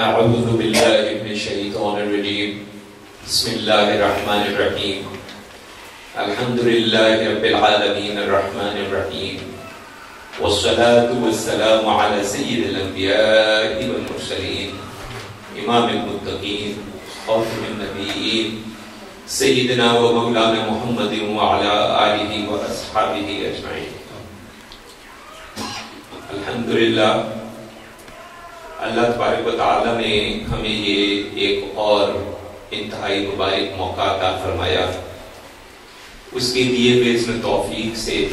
اعوذ باللہ من الشیطان الرجیم بسم اللہ الرحمن الرحیم الحمدللہ رب العالمین الرحمن الرحیم والصلاة والسلام علی سید الانبیاء والمرسلین امام المتقین خاتم النبیین سیدنا و مولانا محمد وعلی آلہ و اصحابہ اجمعین۔ الحمدللہ اللہ تبارک و تعالیٰ نے ہمیں یہ ایک اور انتہائی مبارک موقع عطا فرمایا، اس کے دیے ہوئے اس میں توفیق سے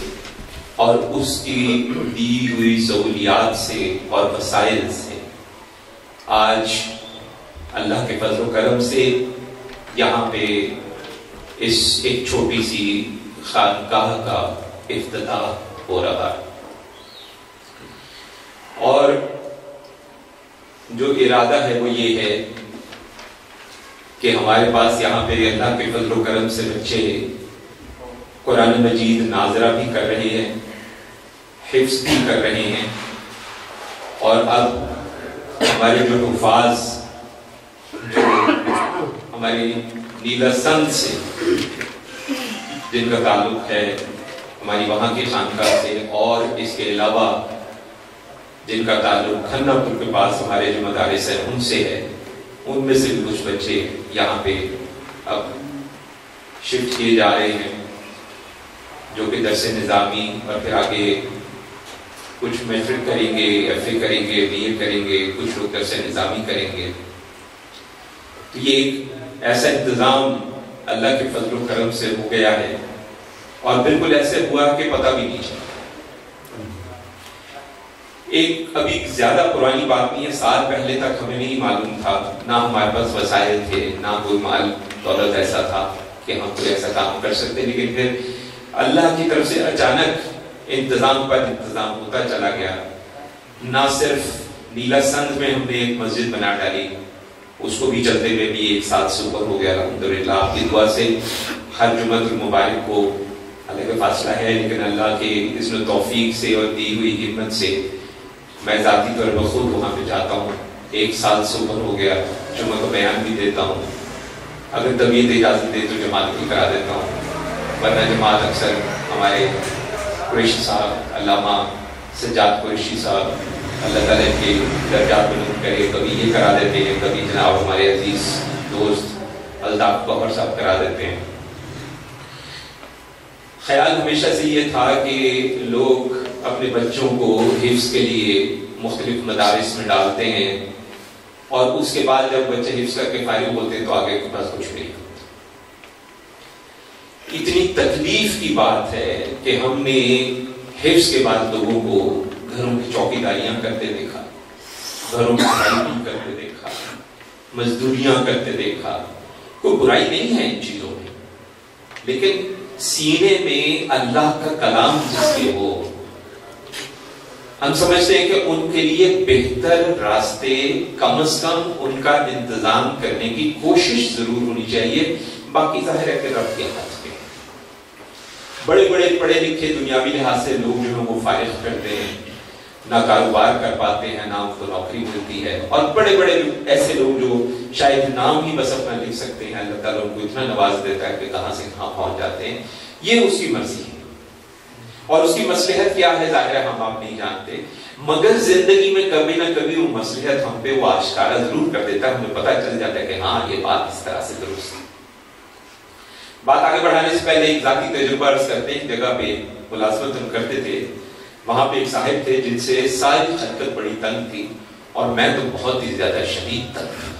اور اس کی دی ہوئی سہولیات سے اور وسائل سے آج اللہ کے فضل و کرم سے یہاں پہ اس ایک چھوٹی سی خانقاہ کا افتتاح ہو رہا ہے، اور جو ارادہ ہے وہ یہ ہے کہ ہمارے پاس یہاں پہ اللہ کے فضل و کرم سے بچے قرآن مجید ناظرہ بھی کر رہے ہیں، حفظ بھی کر رہے ہیں، اور اب ہمارے جو حفاظ جو ہماری نیلا سندھ سے جن کا تعلق ہے ہماری وہاں کی خانقاہ سے، اور اس کے علاوہ جن کا تعلق کھنہ پور کے پاس ہمارے جو مدارس ہیں ان سے ہے، ان میں سے بھی کچھ بچے یہاں پہ اب شفٹ کیے جا رہے ہیں، جو کہ درس نظامی اور پھر آگے کچھ میٹرک کریں گے، ایف اے کریں گے، بی اے کریں گے، کچھ لوگ درس نظامی کریں گے۔ تو یہ ایک ایسا انتظام اللہ کے فضل و کرم سے ہو گیا ہے، اور بالکل ایسے ہوا کہ پتہ بھی نہیں چلا۔ ایک ابھی زیادہ پرانی بات نہیں ہے، سال پہلے تک ہمیں نہیں معلوم تھا، نہ ہمارے پاس وسائل تھے، نہ کوئی مال دولت ایسا تھا کہ ہم کوئی ایسا کام کر سکتے، لیکن پھر اللہ کی طرف سے اچانک انتظام پر انتظام ہوتا چلا گیا۔ نہ صرف نیلا سندھ میں ہم نے ایک مسجد بنا ڈالی، اس کو بھی چلتے ہوئے بھی ایک ساتھ سے اوپر ہو گیا الحمدللہ۔ آپ کی دعا سے ہر جمعہ المبارک کو حالانکہ فاصلہ ہے، لیکن اللہ کے اذن و توفیق سے اور دی ہوئی ہمت سے میں ذاتی طور پر خود وہاں پہ جاتا ہوں، ایک سال سے اوپر ہو گیا، جمعہ کا بیان بھی دیتا ہوں، اگر طبیعت اجازت دے تو جماعت بھی کرا دیتا ہوں، ورنہ جماعت اکثر ہمارے قریشی صاحب علامہ سجاد قریشی صاحب اللہ تعالیٰ کے درجات بلند کرے، کبھی یہ کرا دیتے ہیں، کبھی جناب ہمارے عزیز دوست الطاف گوہر صاحب کرا دیتے ہیں۔ خیال ہمیشہ سے یہ تھا کہ لوگ اپنے بچوں کو حفظ کے لیے مختلف مدارس میں ڈالتے ہیں، اور اس کے بعد جب بچے حفظ کر کے فارغ ہوتے ہیں تو آگے کے پاس کچھ نہیں۔ اتنی تکلیف کی بات ہے کہ ہم نے حفظ کے بعد لوگوں کو گھروں کی چوکیداریاں کرتے دیکھا، گھروں کی پڑھائی کرتے دیکھا، مزدوریاں کرتے دیکھا۔ کوئی برائی نہیں ہے ان چیزوں میں، لیکن سینے میں اللہ کا کلام جس کے ہو، ہم سمجھتے ہیں کہ ان کے لیے بہتر راستے کم از کم ان کا انتظام کرنے کی کوشش ضرور ہونی چاہیے۔ باقی ظاہر ہے کہ رب کے ہاتھ میں بڑے بڑے پڑھے لکھے دنیاوی لحاظ سے لوگ جو ہیں وہ فارغ کرتے ہیں، نہ کاروبار کر پاتے ہیں، نہ ان کو نوکری ملتی ہے، اور بڑے بڑے ایسے لوگ جو شاید نام ہی بس اپنا لکھ سکتے ہیں، اللہ تعالیٰ ان کو اتنا نواز دیتا ہے کہ کہاں سے کہاں پہنچ جاتے ہیں۔ یہ اس کی مرضی ہے، اور اس کی مصلحت کیا ہے ظاہر ہے ہم آپ نہیں جانتے، مگر زندگی میں کبھی نہ کبھی وہ مصلحت ہم پہ وہ آشکارا ضرور کر دیتا ہے، ہمیں پتہ چل جاتا ہے کہ ہاں یہ بات اس طرح سے درست ہے۔ بات آگے بڑھانے سے پہلے ایک ذاتی تجربہ عرض کرتے ہیں۔ ایک جگہ پہ ملازمت ہم کرتے تھے، وہاں پہ ایک صاحب تھے جن سے ساری حرکت بڑی تنگ تھی، اور میں تو بہت ہی زیادہ شدید تنگ تھا،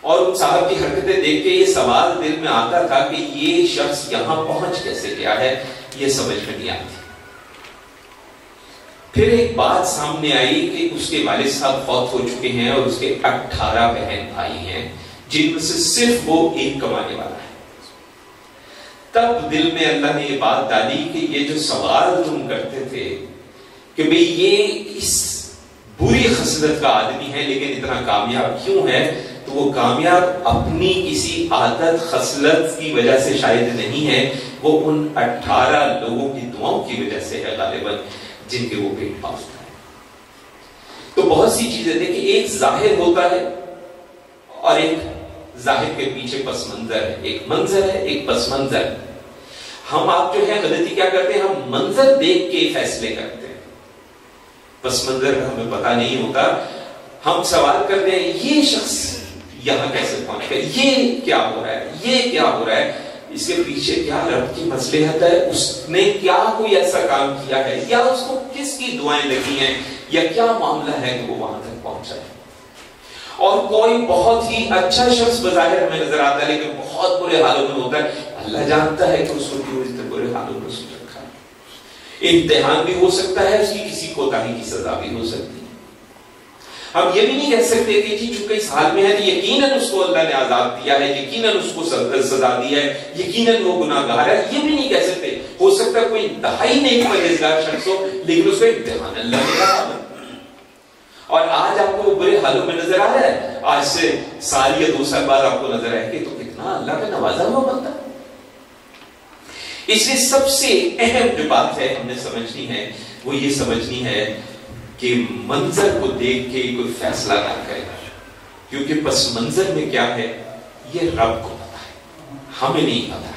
اور ان صاحب کی حرکتیں دیکھ کے یہ سوال دل میں آتا تھا کہ یہ شخص یہاں پہنچ کیسے گیا ہے، یہ سمجھ میں نہیں آتی۔ پھر ایک بات سامنے آئی کہ اس کے والد صاحب فوت ہو چکے ہیں، اور اس کے 18 بہن بھائی ہیں، جن میں سے صرف وہ ایک کمانے والا ہے۔ تب دل میں اللہ نے یہ بات ڈالی کہ یہ جو سوال تم کرتے تھے کہ بھئی یہ اس بری خصلت کا آدمی ہے لیکن اتنا کامیاب کیوں ہے، تو وہ کامیاب اپنی کسی عادت خصلت کی وجہ سے شاید نہیں ہے، وہ ان 18 لوگوں کی دعاؤں کی وجہ سے ہے غالباً، جن کے وہ پیٹ پالتا ہے۔ تو بہت سی چیزیں دیکھیں، ایک ظاہر ہوتا ہے اور ایک ظاہر کے پیچھے پس منظر ہے، ایک منظر ہے ایک پس منظر ہے۔ ہم آپ جو ہے غلطی کیا کرتے ہیں، ہم منظر دیکھ کے فیصلے کرتے ہیں، پس منظر ہمیں پتہ نہیں ہوتا۔ ہم سوال کرتے ہیں یہ شخص یہاں کیسے پہنچ گیا، یہ کیا ہو رہا ہے، یہ کیا ہو رہا ہے، اس کے پیچھے کیا رب کی مصلحت ہے، اس نے کیا کوئی ایسا کام کیا ہے، یا اس کو کس کی دعائیں لگی ہیں، یا کیا معاملہ ہے کہ وہ وہاں تک پہنچا ہے۔ اور کوئی بہت ہی اچھا شخص بظاہر ہمیں نظر آتا ہے لیکن بہت برے حالوں میں ہوتا ہے، اللہ جانتا ہے کہ اس کو کیوں اتنے برے حالوں میں سن رکھا ہے۔ امتحان بھی ہو سکتا ہے، اس کی کسی کوتاہی کی سزا بھی ہو سکتی ہے۔ ہم یہ بھی نہیں کہہ سکتے کہ جی چونکہ اس حال میں ہے تو یقیناً اس کو اللہ نے عذاب دیا ہے، یقیناً اس کو سزا دیا ہے، یقیناً وہ گناہ گار ہے، یہ بھی نہیں کہہ سکتے۔ ہو سکتا ہے کوئی انتہائی نہیں پرہیزگار شخص ہو لیکن اس کا امتحان اللہ نے رہا ہے، اور آج آپ کو وہ برے حالوں میں نظر آ رہا ہے، آج سے سال یا 2 سال بعد آپ کو نظر آئے کہ تو کتنا اللہ کا نوازا ہوا بنتا ہے۔ اس لیے سب سے اہم جو بات ہے ہم نے سمجھنی ہے وہ یہ سمجھنی ہے کہ منظر کو دیکھ کے کوئی فیصلہ نہ کرے، کیونکہ پس منظر میں کیا ہے یہ رب کو پتا ہے، ہمیں نہیں پتا ہے۔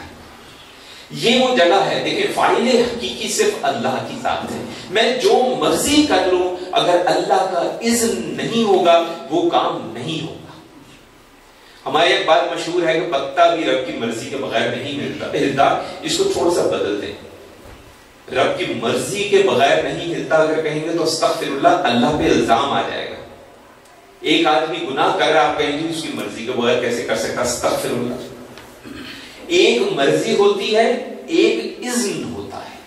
یہ وہ جگہ ہے، دیکھیں فاعل حقیقی صرف اللہ کی ذات ہے۔ میں جو مرضی کر لوں اگر اللہ کا اذن نہیں ہوگا وہ کام نہیں ہوگا۔ ہماری ایک بات مشہور ہے کہ پتا بھی رب کی مرضی کے بغیر نہیں ہلتا، اس کو تھوڑا سا بدل دیں، رب کی مرضی کے بغیر نہیں ہلتا اگر کہیں گے تو استغفر اللہ، اللہ پہ الزام آ جائے گا۔ ایک آدمی گناہ کر رہا، آپ کہیں گے اس کی مرضی کے بغیر کیسے کر سکتا، استغفر اللہ۔ ایک مرضی ہوتی ہے، ایک اذن ہوتا ہے۔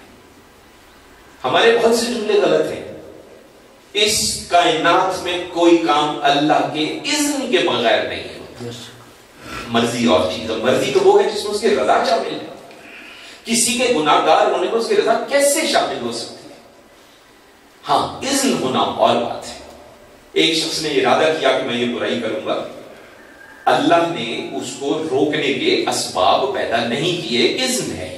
ہمارے بہت سے جملے غلط ہیں۔ اس کائنات میں کوئی کام اللہ کے اذن کے بغیر نہیں ہوتا۔ مرضی اور چیز، مرضی تو وہ ہے جس میں اس کی رضا شامل ہے۔ کسی کے گناہ گار ہونے کو اس کی رضا کیسے شامل ہو سکتی ہے؟ ہاں اذن ہونا اور بات ہے۔ ایک شخص نے ارادہ کیا کہ میں یہ برائی کروں گا، اللہ نے اس کو روکنے کے اسباب پیدا نہیں کیے، اذن ہے۔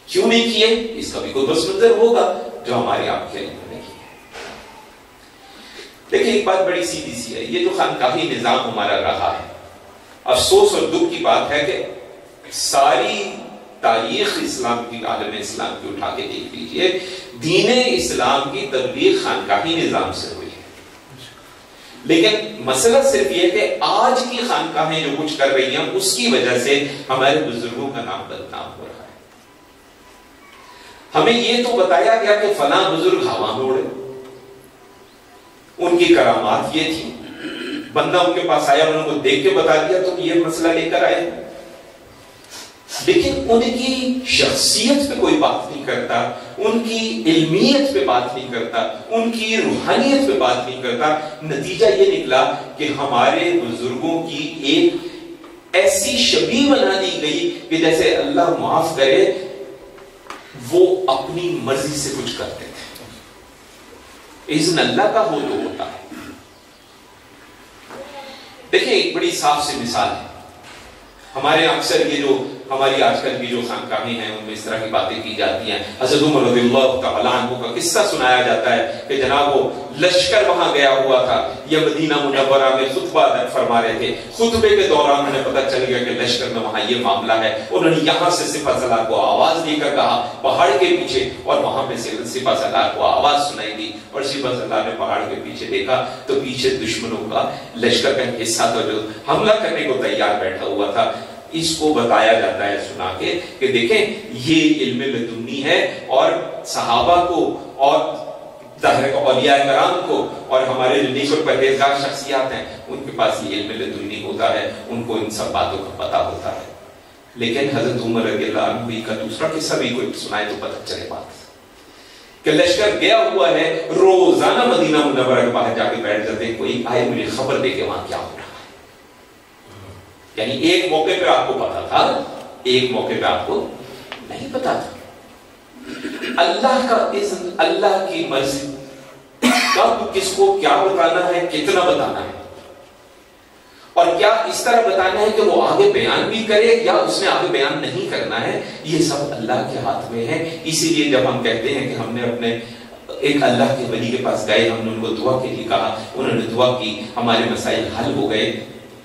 کیوں نہیں کیے؟ اس کا بھی کوئی پس منظر ہوگا جو ہمارے آپ کے علم میں نہیں ہے۔ دیکھیں ایک بات بڑی سیدھی سی ہے، یہ جو خانقاہی نظام ہمارا رہا ہے، افسوس اور دکھ کی بات ہے کہ ساری تاریخ اسلام کی، عالم اسلام کی اٹھا کے دیکھ لیجئے، دین اسلام کی تبلیغ خانقاہی نظام سے ہوئی ہے۔ لیکن مسئلہ صرف یہ کہ آج کی خانقاہیں جو کچھ کر رہی ہیں اس کی وجہ سے ہمارے بزرگوں کا نام بدنام ہو رہا ہے۔ ہمیں یہ تو بتایا گیا کہ فلاں بزرگ ہوا میں اڑے، ان کی کرامات یہ تھی، بندہ ان کے پاس آیا، انہوں کو دیکھ کے بتا دیا تو یہ مسئلہ لے کر آئے، لیکن ان کی شخصیت پہ کوئی بات نہیں کرتا، ان کی علمیت پہ بات نہیں کرتا، ان کی روحانیت پہ بات نہیں کرتا۔ نتیجہ یہ نکلا کہ ہمارے بزرگوں کی ایک ایسی شبیہ بنا دی گئی کہ جیسے اللہ معاف کرے وہ اپنی مرضی سے کچھ کرتے تھے، اذن اللہ کا ہو تو ہوتا ہے۔ دیکھیں ایک بڑی صاف سی مثال ہے، ہمارے اکثر یہ جو ہماری آج کل کی جو خانقاہیں ہیں ان میں اس طرح کی باتیں کی جاتی ہیں۔ حضرت عمر رضی اللہ تعالیٰ عنہ کا قصہ سنایا جاتا ہے کہ جناب وہ لشکر وہاں گیا ہوا تھا، یہ مدینہ منورہ میں خطبہ فرما رہے تھے، خطبے کے دوران انہیں پتہ چل گیا کہ لشکر میں وہاں یہ معاملہ ہے، انہوں نے یہاں سے سپہ سالار کو آواز دے کر کہا پہاڑ کے پیچھے، اور وہاں پہ سے سپہ سالار کو آواز سنائی دی، اور سپہ سالار نے پہاڑ کے پیچھے دیکھا تو پیچھے دشمنوں کا لشکر کا حصہ تھا جو حملہ کرنے کو تیار بیٹھا ہوا تھا۔ اس کو بتایا جاتا ہے سنا کے کہ دیکھیں یہ علم لدنی ہے، اور صحابہ کو اور اولیاء کرام کو اور ہمارے جو نیک اور پرہیزگار شخصیات ہیں ان کے پاس یہ علم لدنی ہوتا ہے، ان کو ان سب باتوں کا پتہ ہوتا ہے۔ لیکن حضرت عمر رضی اللہ عنہ کا دوسرا قصہ بھی کوئی سنائے تو پتہ چلے بات کہ لشکر گیا ہوا ہے، روزانہ مدینہ منورہ کے باہر جا کے بیٹھ جاتے ہیں، کوئی آئے مجھے خبر دے کے وہاں کیا ہو رہا ہے۔ یعنی ایک موقع پہ آپ کو پتا تھا، ایک موقع پہ آپ کو نہیں پتا تھا۔ اللہ کا اذن، اللہ کی مرضی، کب کس کو کیا بتانا ہے، کتنا بتانا ہے، اور کیا اس طرح بتانا ہے کہ وہ آگے بیان بھی کرے یا اس نے آگے بیان نہیں کرنا ہے، یہ سب اللہ کے ہاتھ میں ہے۔ اسی لیے جب ہم کہتے ہیں کہ ہم نے اپنے ایک اللہ کے ولی کے پاس گئے, ہم نے ان کو دعا کے لیے کہا, انہوں نے دعا کی, ہمارے مسائل حل ہو گئے.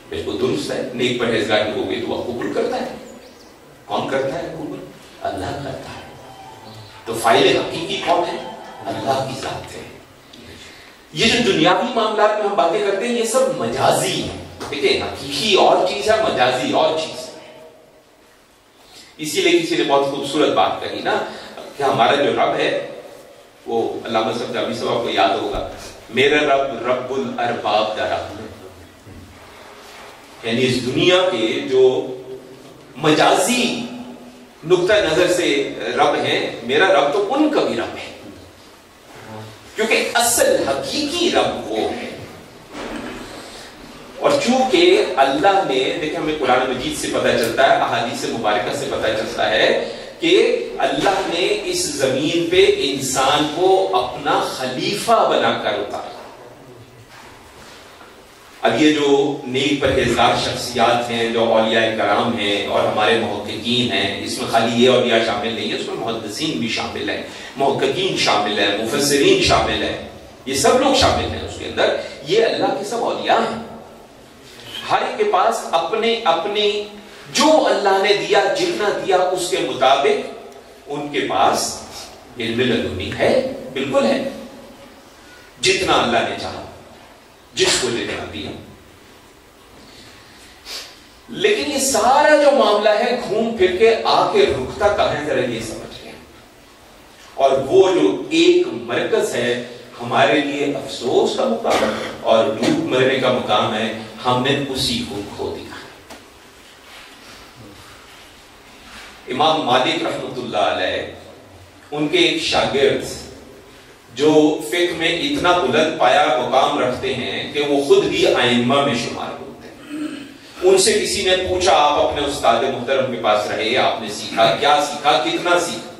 بالکل درست ہے, نیک پرہیزگار لوگوں کی دعا قبول کرتا ہے. کون کرتا ہے قبول؟ اللہ کرتا ہے. تو فاعل حقیقی کون ہے؟ اللہ کی ذات ہے. یہ جو دنیاوی معاملات میں ہم باتیں کرتے ہیں یہ سب مجازی ہیں. دیکھیں, حقیقی اور چیز ہے, مجازی اور چیز ہے. اسی لیے کسی نے بہت خوبصورت بات کہی نا کہ ہمارا جو رب ہے وہ علامہ سبزابی صاحب کو یاد ہوگا, میرا رب رب الارباب کا رب ہے. یعنی اس دنیا کے جو مجازی نقطہ نظر سے رب ہے, میرا رب تو ان کا بھی رب ہے, کیونکہ اصل حقیقی رب وہ ہے. اور چونکہ اللہ نے, دیکھیں ہمیں قرآن مجید سے پتہ چلتا ہے, احادیث مبارکہ سے پتہ چلتا ہے کہ اللہ نے اس زمین پہ انسان کو اپنا خلیفہ بنا کر اتارا. اب یہ جو نیک پرہیزگار شخصیات ہیں, جو اولیاء کرام ہیں اور ہمارے محققین ہیں, اس میں خالی یہ اولیاء شامل نہیں ہے, اس میں محدثین بھی شامل ہیں, محققین شامل ہیں, مفسرین شامل ہیں, یہ سب لوگ شامل ہیں اس کے اندر. یہ اللہ کے سب اولیاء ہیں. ہر ایک کے پاس اپنے اپنے جو اللہ نے دیا, جتنا دیا اس کے مطابق ان کے پاس علم لدنی ہے, بالکل ہے, جتنا اللہ نے چاہا, جس کو جتنا دیا. لیکن یہ سارا جو معاملہ ہے گھوم پھر کے آ کے رکتا کہاں ہے, ذرا یہ سمجھ لیں. اور وہ جو ایک مرکز ہے ہمارے لیے افسوس کا مقام اور ڈوب مرنے کا مقام ہے, ہم نے اسی کو کھو دیا. امام مالک رحمۃ اللہ علیہ, ان کے ایک شاگرد جو فقہ میں اتنا بلند پایا مقام رکھتے ہیں کہ وہ خود بھی ائمہ میں شمار ہوتے ہیں, ان سے کسی نے پوچھا, آپ اپنے استاد محترم کے پاس رہے, آپ نے سیکھا, کیا سیکھا, کتنا سیکھا؟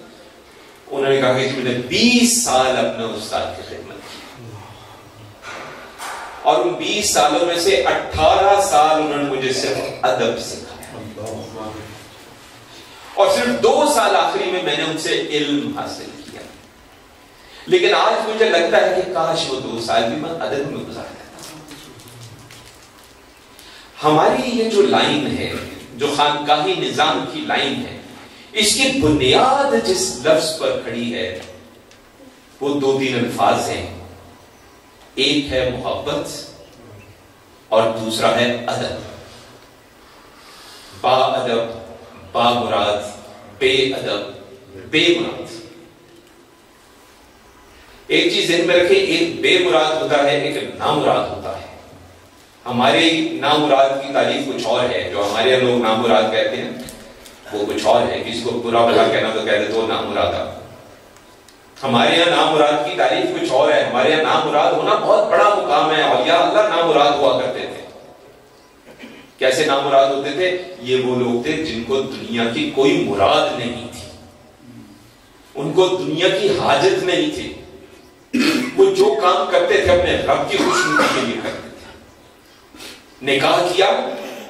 انہوں نے کہا کہ میں نے 20 سال اپنے استاد کی خدمت کی, اور ان 20 سالوں میں سے 18 سال انہوں نے مجھے صرف ادب سکھایا, اور صرف 2 سال آخری میں نے ان سے علم حاصل کیا. لیکن آج مجھے لگتا ہے کہ کاش وہ 2 سال بھی میں ادب میں گزار دیتا. ہماری یہ جو لائن ہے, جو خانقاہی نظام کی لائن ہے, اس کی بنیاد جس لفظ پر کھڑی ہے وہ 2-3 الفاظ ہیں. ایک ہے محبت اور دوسرا ہے ادب. با ادب, با مراد, بے ادب, بے مراد. ایک چیز ذہن میں رکھیں, ایک بے مراد ہوتا ہے, ایک نامراد ہوتا ہے. ہمارے نامراد کی تعریف کچھ اور ہے, جو ہمارے لوگ نامراد کہتے ہیں وہ کچھ اور ہے. کسی کو برا بھلا کہنا تو کہتے تو نامراد. ہمارے یہاں نامراد کی تعریف کچھ اور ہے. ہمارے یہاں نامراد ہونا بہت بڑا مقام ہے. اولیاء اللہ نامراد ہوا کرتے تھے. کیسے نامراد ہوتے تھے؟ یہ وہ لوگ تھے جن کو دنیا کی کوئی مراد نہیں تھی, ان کو دنیا کی حاجت نہیں تھی. وہ جو کام کرتے تھے اپنے رب کی خوشنودی کے لیے کرتے تھے. نکاح کیا,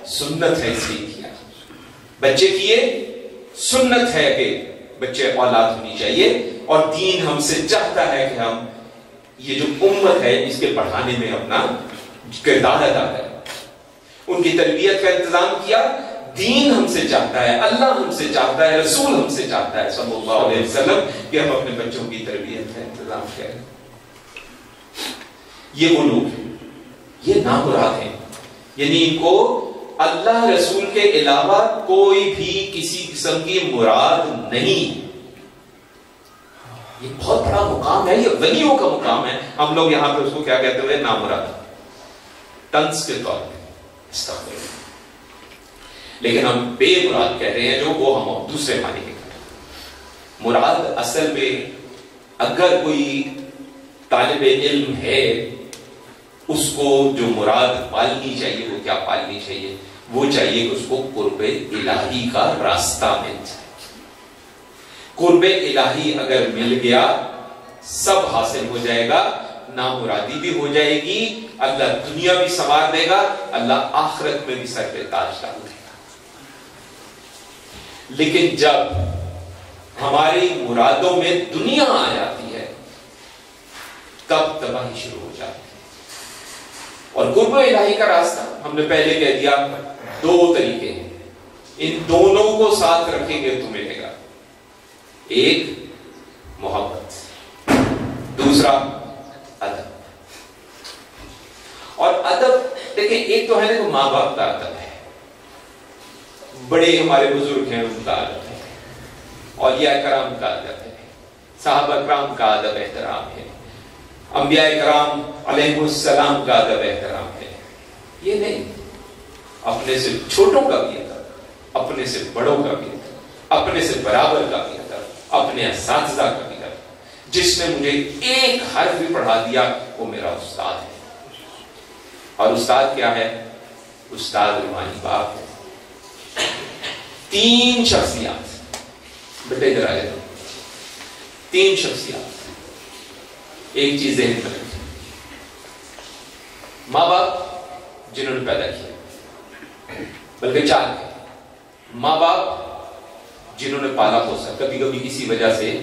سنت ہے اس لیے کیا. بچے کیے, سنت ہے کہ بچے اولاد ہونی چاہیے, اور دین ہم سے چاہتا ہے کہ ہم یہ جو امت ہے اس کے بڑھانے میں اپنا کردار ادا کریں. ان کی تربیت کا انتظام کیا, دین ہم سے چاہتا ہے, اللہ ہم سے چاہتا ہے, رسول ہم سے چاہتا ہے صلی اللہ علیہ وسلم کہ ہم اپنے بچوں کی تربیت کا انتظام کریں. یہ وہ لوگ ہیں, یہ نامراد ہیں, یعنی ان کو اللہ رسول کے علاوہ کوئی بھی کسی قسم کی مراد نہیں. یہ بہت بڑا مقام ہے, یہ ولیوں کا مقام ہے. ہم لوگ یہاں پہ اس کو کیا کہتے ہوئے, نامراد, طنز کے طور پہ. لیکن ہم بے مراد کہہ رہے ہیں, جو وہ ہم دوسرے معنی کے کہتے ہیں. مراد اصل میں اگر کوئی طالب علم ہے, اس کو جو مراد پالنی چاہیے وہ کیا پالنی چاہیے؟ وہ چاہیے کہ اس کو قرب الہی کا راستہ مل جائے. قرب الہی اگر مل گیا سب حاصل ہو جائے گا, نامرادی بھی ہو جائے گی, اللہ دنیا بھی سنوار دے گا, اللہ آخرت میں بھی سر پہ تاج ڈال دے گا. لیکن جب ہماری مرادوں میں دنیا آ جاتی ہے تب تباہی شروع ہو جاتی ہے۔ اور قرب الہی کا راستہ ہم نے پہلے کہہ دیا، دو طریقے ہیں، ان دونوں کو ساتھ رکھیں گے تو ملے گا۔ ایک محبت، دوسرا ادب۔ اور ادب دیکھیں، ایک تو ہے نا کہ ماں باپ کا ادب ہے، بڑے ہمارے بزرگ ہیں ان کا ادب ہے، اولیاء کرام کا ادب ہے، صحابہ کرام کا ادب احترام ہے، انبیاء کرام علیہ السلام کا ادب احترام ہے۔ یہ نہیں، اپنے سے چھوٹوں کا بھی ادب، اپنے سے بڑوں کا بھی ادب، اپنے سے برابر کا بھی ادب، اپنے اساتذہ کا بھی ادب۔ جس نے مجھے ایک حرف بھی پڑھا دیا وہ میرا استاد ہے۔ اور استاد کیا ہے؟ استاد روحانی باپ ہے۔ تین شخصیات، بیٹے ادھر آئے، تین شخصیات۔ ایک چیز ذہن میں رکھیں، ماں باپ جنہوں نے پیدا کیا، بلکہ چار ہے، ماں باپ جنہوں نے پالا پوسا، کبھی کبھی کسی وجہ سے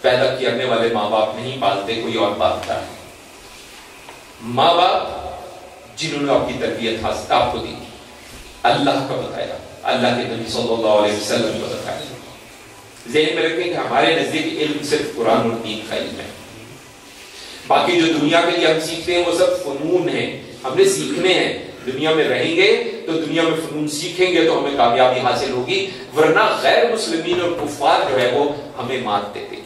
پیدا کرنے والے ماں باپ نہیں پالتے، کوئی اور پالتا ہے۔ ماں باپ جنہوں نے آپ کی تربیت حاصل آپ کو دی، اللہ کا بتایا، اللہ کے نبی صلی اللہ علیہ وسلم کو بتایا۔ ذہن میں رکھیں کہ ہمارے نزدیک علم صرف قرآن اور دین کا علم ہے، باقی جو دنیا کے لیے ہم سیکھتے ہیں وہ سب فنون ہیں، ہم نے سیکھنے ہیں۔ دنیا میں رہیں گے تو دنیا میں فنون سیکھیں گے تو ہمیں کامیابی حاصل ہوگی، ورنہ غیر مسلمین اور کفار جو ہے وہ ہمیں مات دیتے ہیں۔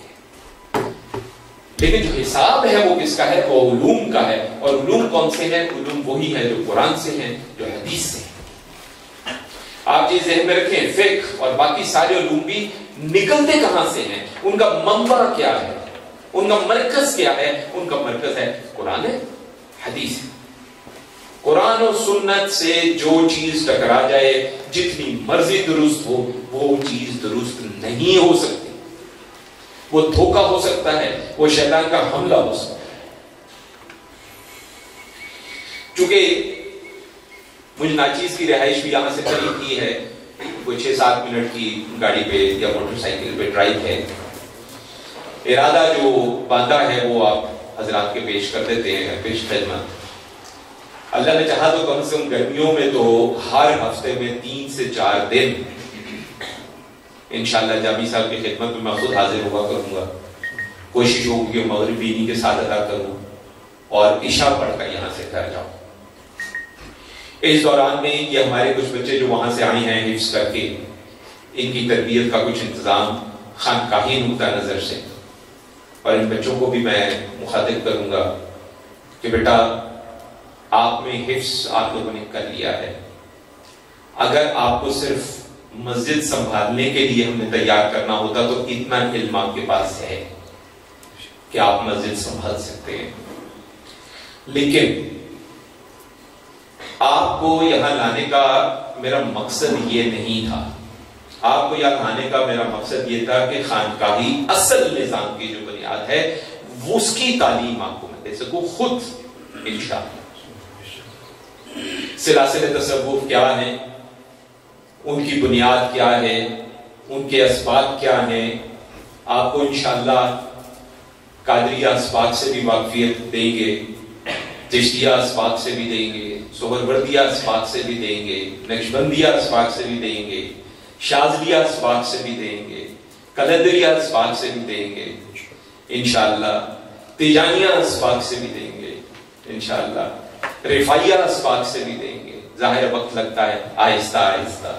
لیکن جو حساب ہے وہ کس کا ہے؟ وہ علوم کا ہے۔ اور علوم کون سے ہیں؟ علوم وہی ہے جو قرآن سے ہیں، جو حدیث سے ہیں۔ آپ چیز ذہن میں رکھیں، فقہ اور باقی سارے علوم بھی نکلتے کہاں سے ہیں، ان کا منبع کیا ہے، ان کا مرکز کیا ہے؟ ان کا مرکز ہے قرآن حدیث۔ قرآن و سنت سے جو چیز ٹکرا جائے، جتنی مرضی درست ہو، وہ چیز درست نہیں ہو سکتی، وہ دھوکہ ہو سکتا ہے، وہ شیطان کا حملہ ہو سکتا ہے۔ چونکہ مجھے ناچیز کی رہائش بھی یہاں سے قریب کی ہے، کوئی 6-7 منٹ کی گاڑی پہ یا موٹر سائیکل پہ ڈرائیو ہے۔ ارادہ جو باندھا ہے وہ آپ حضرات کے پیش کر دیتے ہیں، پیش خدمت۔ اللہ نے چاہا تو کم سے کم گرمیوں میں تو ہر ہفتے میں 3 سے 4 دن انشاءاللہ جامی صاحب کی خدمت میں خود حاضر ہوا کروں گا۔ کوشش ہوگی کہ مغرب بھی انہی کے ساتھ ادا کروں اور عشاء پڑھ کر یہاں سے گھر جاؤں۔ اس دوران میں یہ ہمارے کچھ بچے جو وہاں سے آئے ہیں حفظ کر کے، ان کی تربیت کا کچھ انتظام خانقاہی نقطہ نظر سے، اور ان بچوں کو بھی میں مخاطب کروں گا کہ بیٹا آپ میں حفظ آپ لوگوں نے کر لیا ہے، اگر آپ کو صرف مسجد سنبھالنے کے لیے ہم نے تیار کرنا ہوتا تو اتنا علم آپ کے پاس ہے کہ آپ مسجد سنبھال سکتے ہیں، لیکن آپ کو یہاں لانے کا میرا مقصد یہ نہیں تھا۔ آپ کو یہاں لانے کا میرا مقصد یہ تھا کہ خانقاہی اصل نظام کی جو بنیاد ہے اس کی تعلیم آپ کو میں دے سکوں خود انشاءاللہ۔ سلاسل تصوف کیا ہے، ان کی بنیاد کیا ہے، ان کے اسباق کیا ہیں، آپ کو انشاءاللہ قادریہ اسباق سے بھی واقفیت دیں گے، چشتیہ اسباق سے بھی دیں گے، سہروردیہ اسباق سے بھی دیں گے، نقشبندیہ اسباق سے بھی دیں گے، شاذلیہ اسباق سے بھی دیں گے، قلندریہ اسباق سے بھی دیں گے انشاءاللہ، تیجانیہ اسباق سے بھی دیں گے انشاءاللہ، رفائیہ اسباق سے بھی دیں گے۔ ظاہر وقت لگتا ہے، آہستہ آہستہ،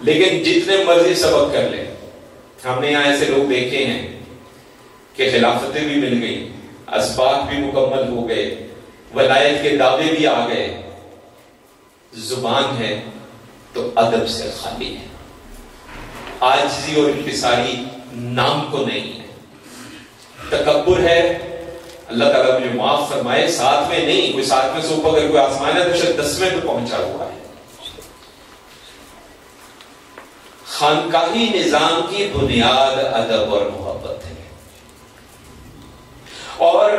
لیکن جتنے مرضی سبق کر لیں۔ ہم نے یہاں ایسے لوگ دیکھے ہیں کہ خلافتیں بھی مل گئی، اسباق بھی مکمل ہو گئے، ولایت کے دعوے بھی آ گئے، زبان ہے تو ادب سے خالی ہے، عاجزی اور انکساری نام کو نہیں ہے، تکبر ہے۔ اللہ تعالیٰ مجھے معاف فرمائے، ساتھ میں نہیں، کوئی ساتھ میں سوپ اگر کوئی آسمان ہے تو شاید 10ویں پہ پہنچا ہوا ہے۔ خانقاہی نظام کی بنیاد ادب اور محبت ہے، اور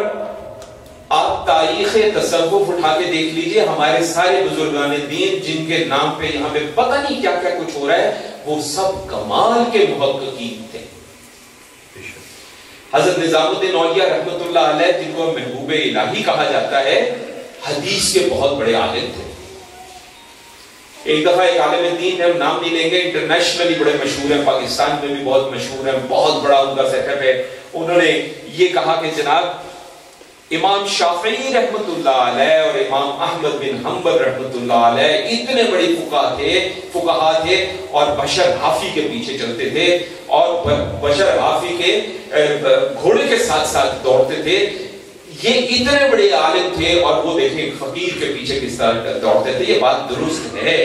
آپ تاریخ تصوف اٹھا کے دیکھ لیجئے، ہمارے سارے بزرگان دین جن کے نام پہ یہاں پہ پتہ نہیں کیا کیا کچھ ہو رہا ہے، وہ سب کمال کے محققین تھے۔ حضرت نظام الدین اولیاء رحمۃ اللہ علیہ جن کو محبوب الہی کہا جاتا ہے، حدیث کے بہت بڑے عالم تھے. ایک دفعہ ایک عالم دین ہے، ہم نام نہیں لیں گے، انٹرنیشنلی بڑے مشہور ہیں، پاکستان میں بھی بہت مشہور ہیں، بہت بڑا ان کا سیٹ اپ ہے. انہوں نے یہ کہا کہ جناب امام شافعی رحمت اللہ علیہ اور امام احمد بن حنبل رحمت اللہ علیہ اتنے بڑے فقہا تھے اور بشر حافی کے پیچھے چلتے تھے اور بشر حافی کے گھوڑے کے ساتھ ساتھ دوڑتے تھے. یہ اتنے بڑے عالم تھے اور وہ دیکھیں فقیر کے پیچھے کس طرح دوڑتے تھے. یہ بات درست ہے،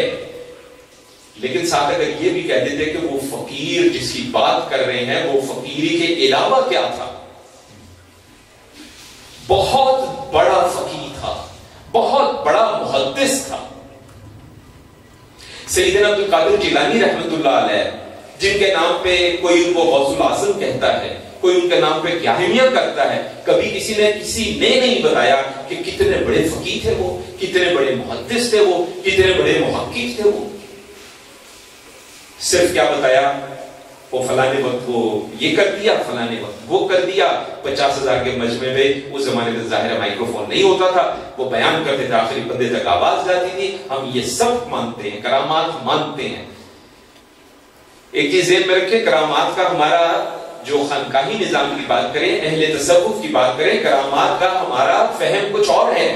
لیکن ساتھ اگر یہ بھی کہہ دیتے کہ وہ فقیر جس کی بات کر رہے ہیں وہ فقیری کے علاوہ کیا تھا؟ بہت بڑا فقیر تھا، بہت بڑا محدث تھا. سیدنا عبد القادر جیلانی رحمت اللہ علیہ جن کے نام پہ کوئی ان کو غوث الاعظم کہتا ہے، کوئی ان کے نام پہ کیاہمیہ کرتا ہے، کبھی کسی نے نہیں بتایا کہ کتنے بڑے فقیر تھے وہ، کتنے بڑے محدث تھے وہ، کتنے بڑے محقق تھے وہ. صرف کیا بتایا، وہ فلانے وقت وہ یہ کر دیا، فلانے وقت وہ کر دیا. 50,000 کے مجمع میں اس زمانے میں ظاہر مائکرو فون نہیں ہوتا تھا، وہ بیان کرتے تھے، آخری بندے تک آواز جاتی تھی. ہم یہ سب مانتے ہیں، کرامات مانتے ہیں. ایک چیز ذہن میں رکھیں، کرامات کا ہمارا جو خانقاہی نظام کی بات کریں، اہل تصوف کی بات کریں، کرامات کا ہمارا فہم کچھ اور ہے.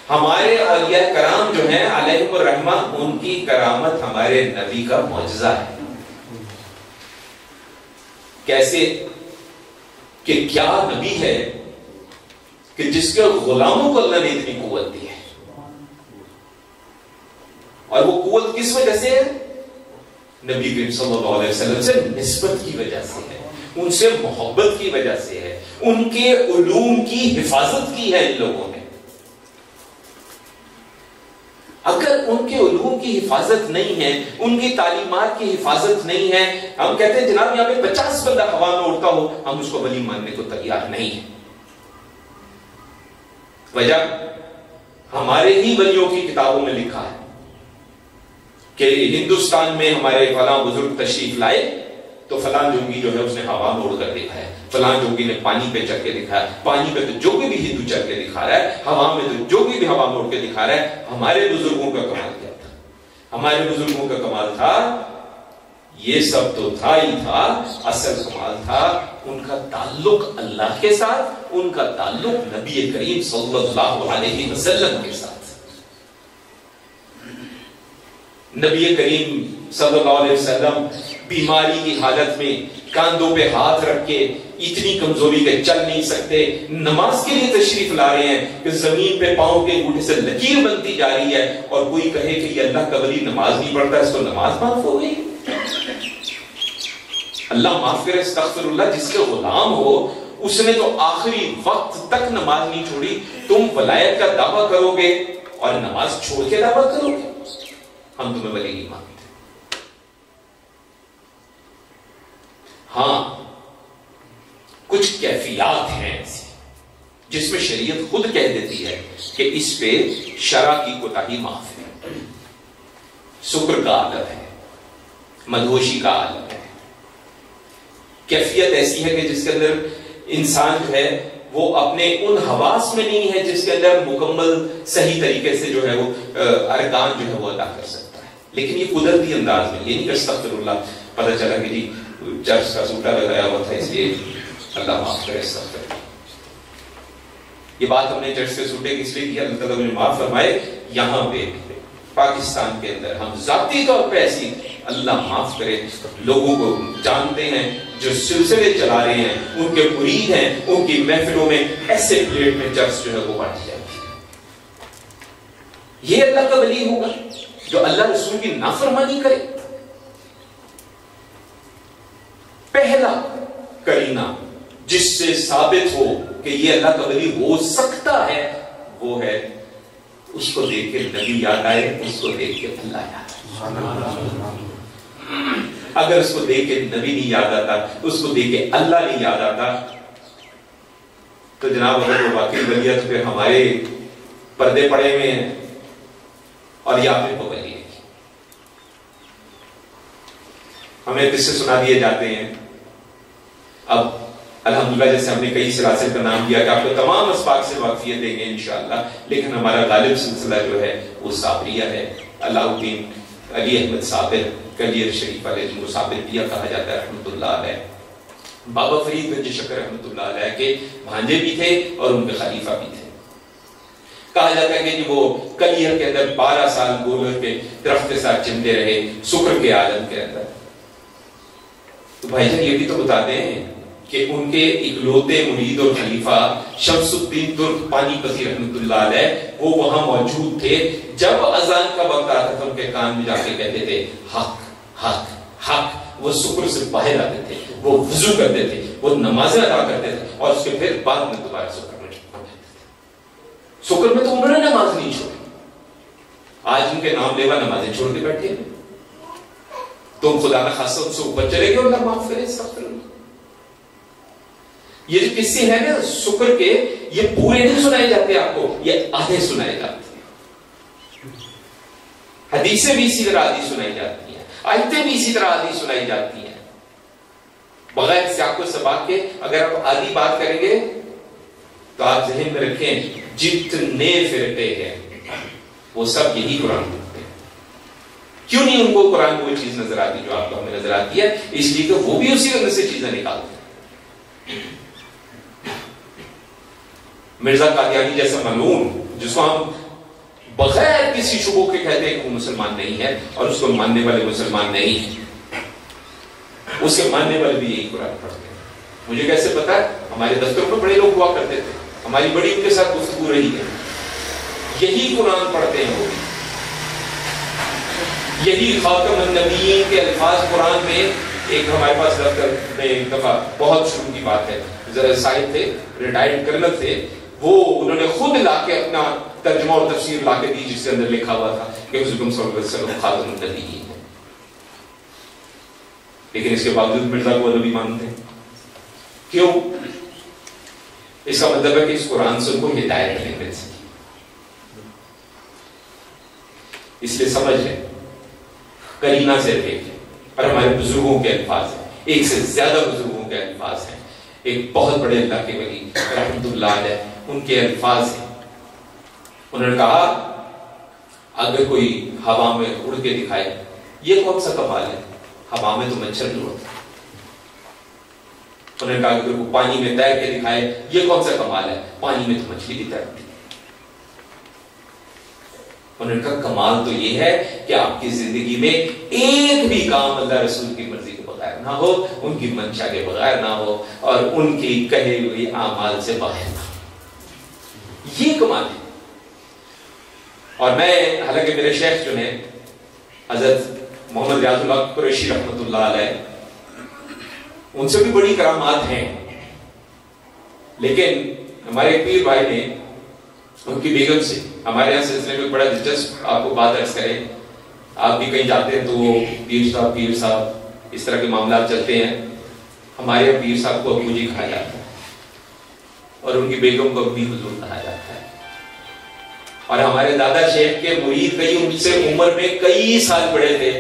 ہمارے اولیاء کرام جو ہیں علیہم الرحمہ، ان کی کرامت ہمارے نبی کا معجزہ ہے. کیسے کہ کیا نبی ہے کہ جس کے غلاموں کو اللہ نے اتنی قوت دی ہے، اور وہ قوت کس وجہ سے ہے؟ نبی کریم صلی اللہ علیہ وسلم سے نسبت کی وجہ سے ہے، ان سے محبت کی وجہ سے ہے، ان کے علوم کی حفاظت کی ہے ان لوگوں نے. اگر ان کے علوم کی حفاظت نہیں ہے، ان کی تعلیمات کی حفاظت نہیں ہے، ہم کہتے ہیں جناب یہاں پہ 50 بندہ ہوا میں اڑتا ہو، ہم اس کو ولی ماننے کو تیار نہیں ہیں. وجہ ہمارے ہی ولیوں کی کتابوں میں لکھا ہے کہ ہندوستان میں ہمارے فلاں بزرگ تشریف لائے تو فلاں جوگی جو ہے اس نے ہوا میں اڑ کر دیکھا ہے، فلاں جوگی نے پانی پہ چڑھ کے دکھا ہے. پانی پہ تو جو بھی ہندو چڑھ کے دکھا رہا ہے، ہوا میں تو جو بھی ہوا میں اڑ کے دکھا رہا ہے. ہمارے بزرگوں کا کمال کیا تھا؟ ہمارے بزرگوں کا کمال تھا، یہ سب تو تھا ہی تھا، اصل کمال تھا ان کا تعلق اللہ کے ساتھ، ان کا تعلق نبی کریم صلی اللہ علیہ وسلم کے ساتھ. نبی کریم صلی اللہ علیہ وسلم بیماری کی حالت میں کاندھوں پہ ہاتھ رکھ کے اتنی کمزوری کے چل نہیں سکتے، نماز کے لیے تشریف لا رہے ہیں کہ زمین پہ پاؤں کے انگوٹھے سے لکیر بنتی جا رہی ہے، اور کوئی کہے کہ یہ اللہ کا ولی نماز نہیں پڑھتا، اس کو نماز معاف ہو گئی. اللہ معاف کرے، استغفر اللہ. جس کے غلام ہو اس نے تو آخری وقت تک نماز نہیں چھوڑی. تم ولایت کا دعویٰ کرو گے اور نماز چھوڑ کے دعویٰ کرو گے؟ ہم تمہیں ولی نہیں مانتے. ہاں کچھ کیفیات ہیں ایسی جس میں شریعت خود کہہ دیتی ہے کہ اس پہ شرع کی کوتاہی معاف ہے. شکر کا عالم ہے، مدہوشی کا عالم ہے. کیفیت ایسی ہے کہ جس کے اندر انسان جو ہے وہ اپنے ان حواس میں نہیں ہے جس کے اندر مکمل صحیح طریقے سے جو ہے وہ ارکان جو ہے وہ ادا کر سکتا ہے. لیکن یہ قدرتی انداز میں، یہ نہیں کہ استغفر اللہ پتہ چلا کہ جی چرچ کا سوٹا لگایا ہوا تھا اس لیے اللہ معاف کرے، استغفر اللہ. یہ بات ہم نے چرچ سے سوٹے کس لیے کیا؟ اللہ تعالیٰ مجھے معاف فرمائے. یہاں پہ پاکستان کے اندر ہم ذاتی طور پہ ایسی اللہ معاف کرے لوگوں کو جانتے ہیں جو سلسلے چلا رہے ہیں، ان کے مرید ہیں، ان کی محفلوں میں ایسے پلیٹ میں چرچ جو ہے وہ بانٹی جاتی ہے. یہ اللہ کا ولی ہوگا جو اللہ رسول کی نافرمانی کرے؟ پہلا کرینہ جس سے ثابت ہو کہ یہ اللہ کا ولی ہو سکتا ہے وہ ہے اس کو دیکھ کے نبی یاد آئے، اس کو دیکھ کے اللہ یاد آئے. اگر اس کو دیکھ کے نبی نہیں یاد آتا، اس کو دیکھ کے اللہ نہیں یاد آتا، تو جناب اگر وہ واقعی ولی ہے تو پھر ہمارے پردے پڑے ہوئے ہیں اور یا پھر وہ ولی ہے. ہمیں قصے سنا دیے جاتے ہیں اب الحمدللہ جیسے ہم نے کئی سلاسل کا نام دیا کہ آپ کو تمام اسباق سے واقفیت دیں گے انشاءاللہ، لیکن ہمارا غالب سلسلہ جو ہے وہ صابریہ ہے. علاء الدین علی احمد صابر کلیر شریف والے جن کو صابر دیا کہا جاتا ہے رحمۃ اللہ علیہ، بابا فرید گنج شکر رحمۃ اللہ علیہ کے بھانجے بھی تھے اور ان کے خلیفہ بھی تھے. کہا جاتا ہے کہ وہ کلیر کے اندر 12 سال گولر کے درخت کے ساتھ چمتے رہے سکر کے عالم کے اندر. تو بھائی جان یہ بھی تو بتاتے ہیں کہ ان کے اکلوتے مرید اور خلیفہ شمس الدین ترک پانی پتی رحمۃ اللہ علیہ وہ وہاں موجود تھے جب اذان کا وقت آتا تھا ان کے کان میں جا کے کہتے تھے حق حق حق. وہ سکر سے باہر آتے تھے، وہ وضو کرتے تھے، وہ نمازیں ادا کرتے تھے اور اس کے پھر بعد میں دوبارہ سکر میں جاتے تھے. سکر میں تو انہوں نے نماز نہیں چھوڑی. آج ان کے نام لیوا نمازیں چھوڑ کے بیٹھے ہیں. تم خدا نہ خاصہ ان سے اوپر چلے گئے، اللہ معاف کرے. یہ جو قصے ہیں نا سکر کے، یہ پورے نہیں سنائے جاتے آپ کو، یہ آدھے سنائے جاتے ہیں. حدیثیں بھی اسی طرح آدھی سنائی جاتی ہیں، آیتیں بھی اسی طرح آدھی سنائی جاتی ہیں بغیر سیاق و سباق کے. اگر آپ آدھی بات کریں گے تو آپ ذہن میں رکھیں جتنے فرقے ہیں وہ سب یہی قرآن پڑھتے ہیں. کیوں نہیں ان کو قرآن وہ چیز نظر آتی جو آپ کو ہمیں نظر آتی ہے؟ اس لیے کہ وہ بھی اسی اندر سے چیزیں نکالتے ہیں. مرزا قادیانی جیسا ملعون جس کو ہم بغیر کسی شبہ کے کہتے ہیں کہ وہ مسلمان نہیں ہے اور اس کو ماننے والے مسلمان نہیں ہیں، اس کے ماننے والے بھی یہی قرآن پڑھتے ہیں. مجھے کیسے پتا ہے؟ ہمارے دفتروں میں بڑے لوگ ہوا کرتے تھے، ہماری بڑی ان کے ساتھ گفتگو رہی ہے. یہی قرآن پڑھتے ہیں، وہ یہی خاتم النبیین کے الفاظ قرآن میں. ایک ہمارے پاس دفتر میں ایک دفعہ بہت شروع کی بات ہے، صاحب تھے ریٹائرڈ کرنل تھے، وہ انہوں نے خود لا کے اپنا ترجمہ اور تفسیر لا کے دی جس کے اندر لکھا ہوا تھا کہ حضور صلی اللہ علیہ وسلم خاتم النبیین ہے. لیکن اس کے باوجود مرزا کو نبی مانتے ہیں. کیوں؟ اس کا مطلب ہے کہ اس قرآن سے ان کو ہدایت نہیں مل سکی. اس لیے سمجھ لیں، کرینہ سے دیکھیں، اور ہمارے بزرگوں کے الفاظ ہیں، ایک سے زیادہ بزرگوں کے الفاظ ہیں. ایک بہت بڑے اللہ کے ولی رحمۃ اللہ علیہ، ان کے الفاظ ہیں. انہوں نے کہا اگر کوئی ہوا میں اڑ کے دکھائے یہ کون سا کمال ہے؟ ہوا میں تو مچھر نہیں اڑتا. انہوں نے کہا اگر کوئی پانی میں تیر کے دکھائے یہ کون سا کمال ہے؟ پانی میں تو مچھلی بھی تیرتی. انہوں نے کہا کمال تو یہ ہے کہ آپ کی زندگی میں ایک بھی کام اللہ رسول کی مرضی کے بغیر نہ ہو، ان کی منشا کے بغیر نہ ہو، اور ان کی کہے ہوئی اعمال سے باہر نہ ہو. یہ کمال ہے. اور میں حالانکہ میرے شیخ جو ہیں حضرت محمد ریاض اللہ قریشی رحمۃ اللہ علیہ، ان سے بھی بڑی کرامات ہیں، لیکن ہمارے ایک پیر بھائی نے ان کی بیگم سے، ہمارے یہاں سلسلے میں بڑا دلچسپ آپ کو بات عرض کریں، آپ بھی کہیں جاتے ہیں تو وہ پیر صاحب اس طرح کے معاملات چلتے ہیں. ہمارے یہاں پیر صاحب کو ابو جی کہا جاتا ہے اور ان کی بیگم کو امی حضور کہا جاتا ہے. اور ہمارے دادا شیخ کے مرید کئی ان سے عمر میں کئی سال بڑے تھے،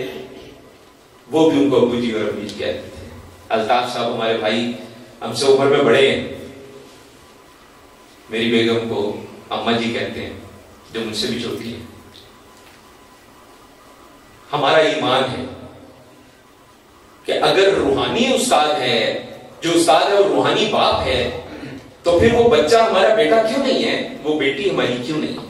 وہ بھی ان کو ابو جی اور امی جی کہتے تھے. الطاف صاحب ہمارے بھائی ہم سے عمر میں بڑے ہیں، میری بیگم کو اما جی کہتے ہیں جو مجھ سے بھی چھوٹی ہے. ہمارا ایمان ہے کہ اگر روحانی استاد ہے، جو استاد ہے وہ روحانی باپ ہے، تو پھر وہ بچہ ہمارا بیٹا کیوں نہیں ہے؟ وہ بیٹی ہماری کیوں نہیں ہے؟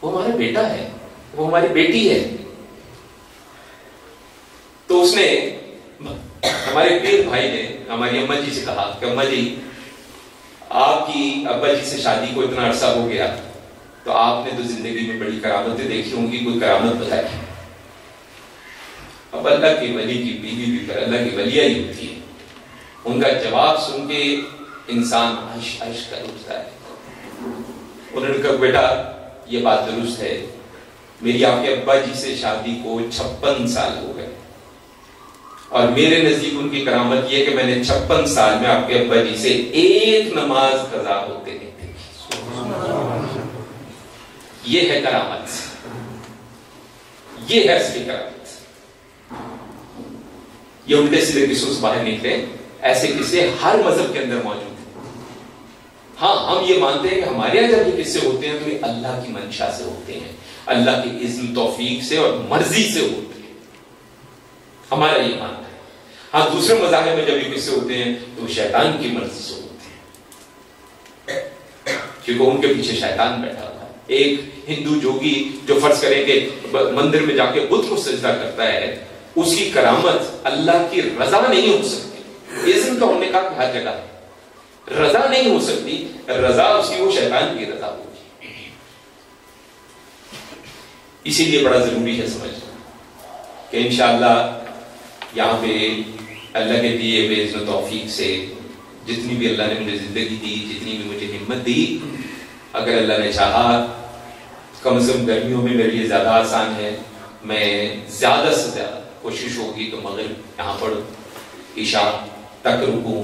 وہ ہمارا بیٹا ہے، وہ ہماری بیٹی ہے. تو اس نے ہمارے پیر بھائی نے ہماری اما جی سے کہا کہ اما جی آپ کی ابا جی سے شادی کو اتنا عرصہ ہو گیا تو آپ نے تو زندگی میں بڑی کرامتیں دیکھی ہوں گی، کوئی کرامت بتائے. اب اللہ کے ولی کی بیوی بھی کر اللہ کی ولیہ ہی ہوتی ہے. ان کا جواب سن کے انسان عائش کر اٹھتا ہے. انہوں نے کہا بیٹا یہ بات درست ہے، میری آپ کے ابا جی سے شادی کو 56 سال ہو گئے، اور میرے نزدیک ان کی کرامت یہ کہ میں نے 56 سال میں آپ کے ابا جی سے ایک نماز قضا ہوتے نہیں دیکھی. یہ ہے کرامت، یہ ہے اصلی کرامت. یہ الٹے سیدھے قصوں سے باہر نکلے، ایسے قصے ہر مذہب کے اندر موجود ہیں۔ ہاں ہم یہ مانتے ہیں کہ ہمارے یہاں جب یہ قصے ہوتے ہیں تو یہ اللہ کی منشا سے ہوتے ہیں، اللہ کی اذن توفیق سے اور مرضی سے ہوتے ہیں، ہمارا یہ ماننا ہے۔ ہاں دوسرے مذاہب میں جب یہ قصے ہوتے ہیں تو شیطان کی مرضی سے ہوتے ہیں، کیونکہ ان کے پیچھے شیطان بیٹھا ہوا ہے۔ ایک ہندو جوگی جو فرض کریں کہ مندر میں جا کے بت کو سجدہ کرتا ہے، اس کی کرامت اللہ کی رضا نہیں ہو سکتی۔ اذن تو ہم نے کہا کہ ہر جگہ ہے، رضا نہیں ہو سکتی، رضا اس کی وہ شیطان کی رضا ہوگی۔ اسی لیے بڑا ضروری ہے سمجھنا کہ انشاءاللہ یہاں پہ اللہ کے دیے ہوئے اذن و توفیق سے جتنی بھی اللہ نے مجھے زندگی دی، جتنی بھی مجھے ہمت دی، اگر اللہ نے چاہا کم از کم گرمیوں میں میرے لیے زیادہ آسان ہے، میں زیادہ سے زیادہ کوشش ہوگی تو مغرب یہاں پڑھوں، عشاء تک رکوں،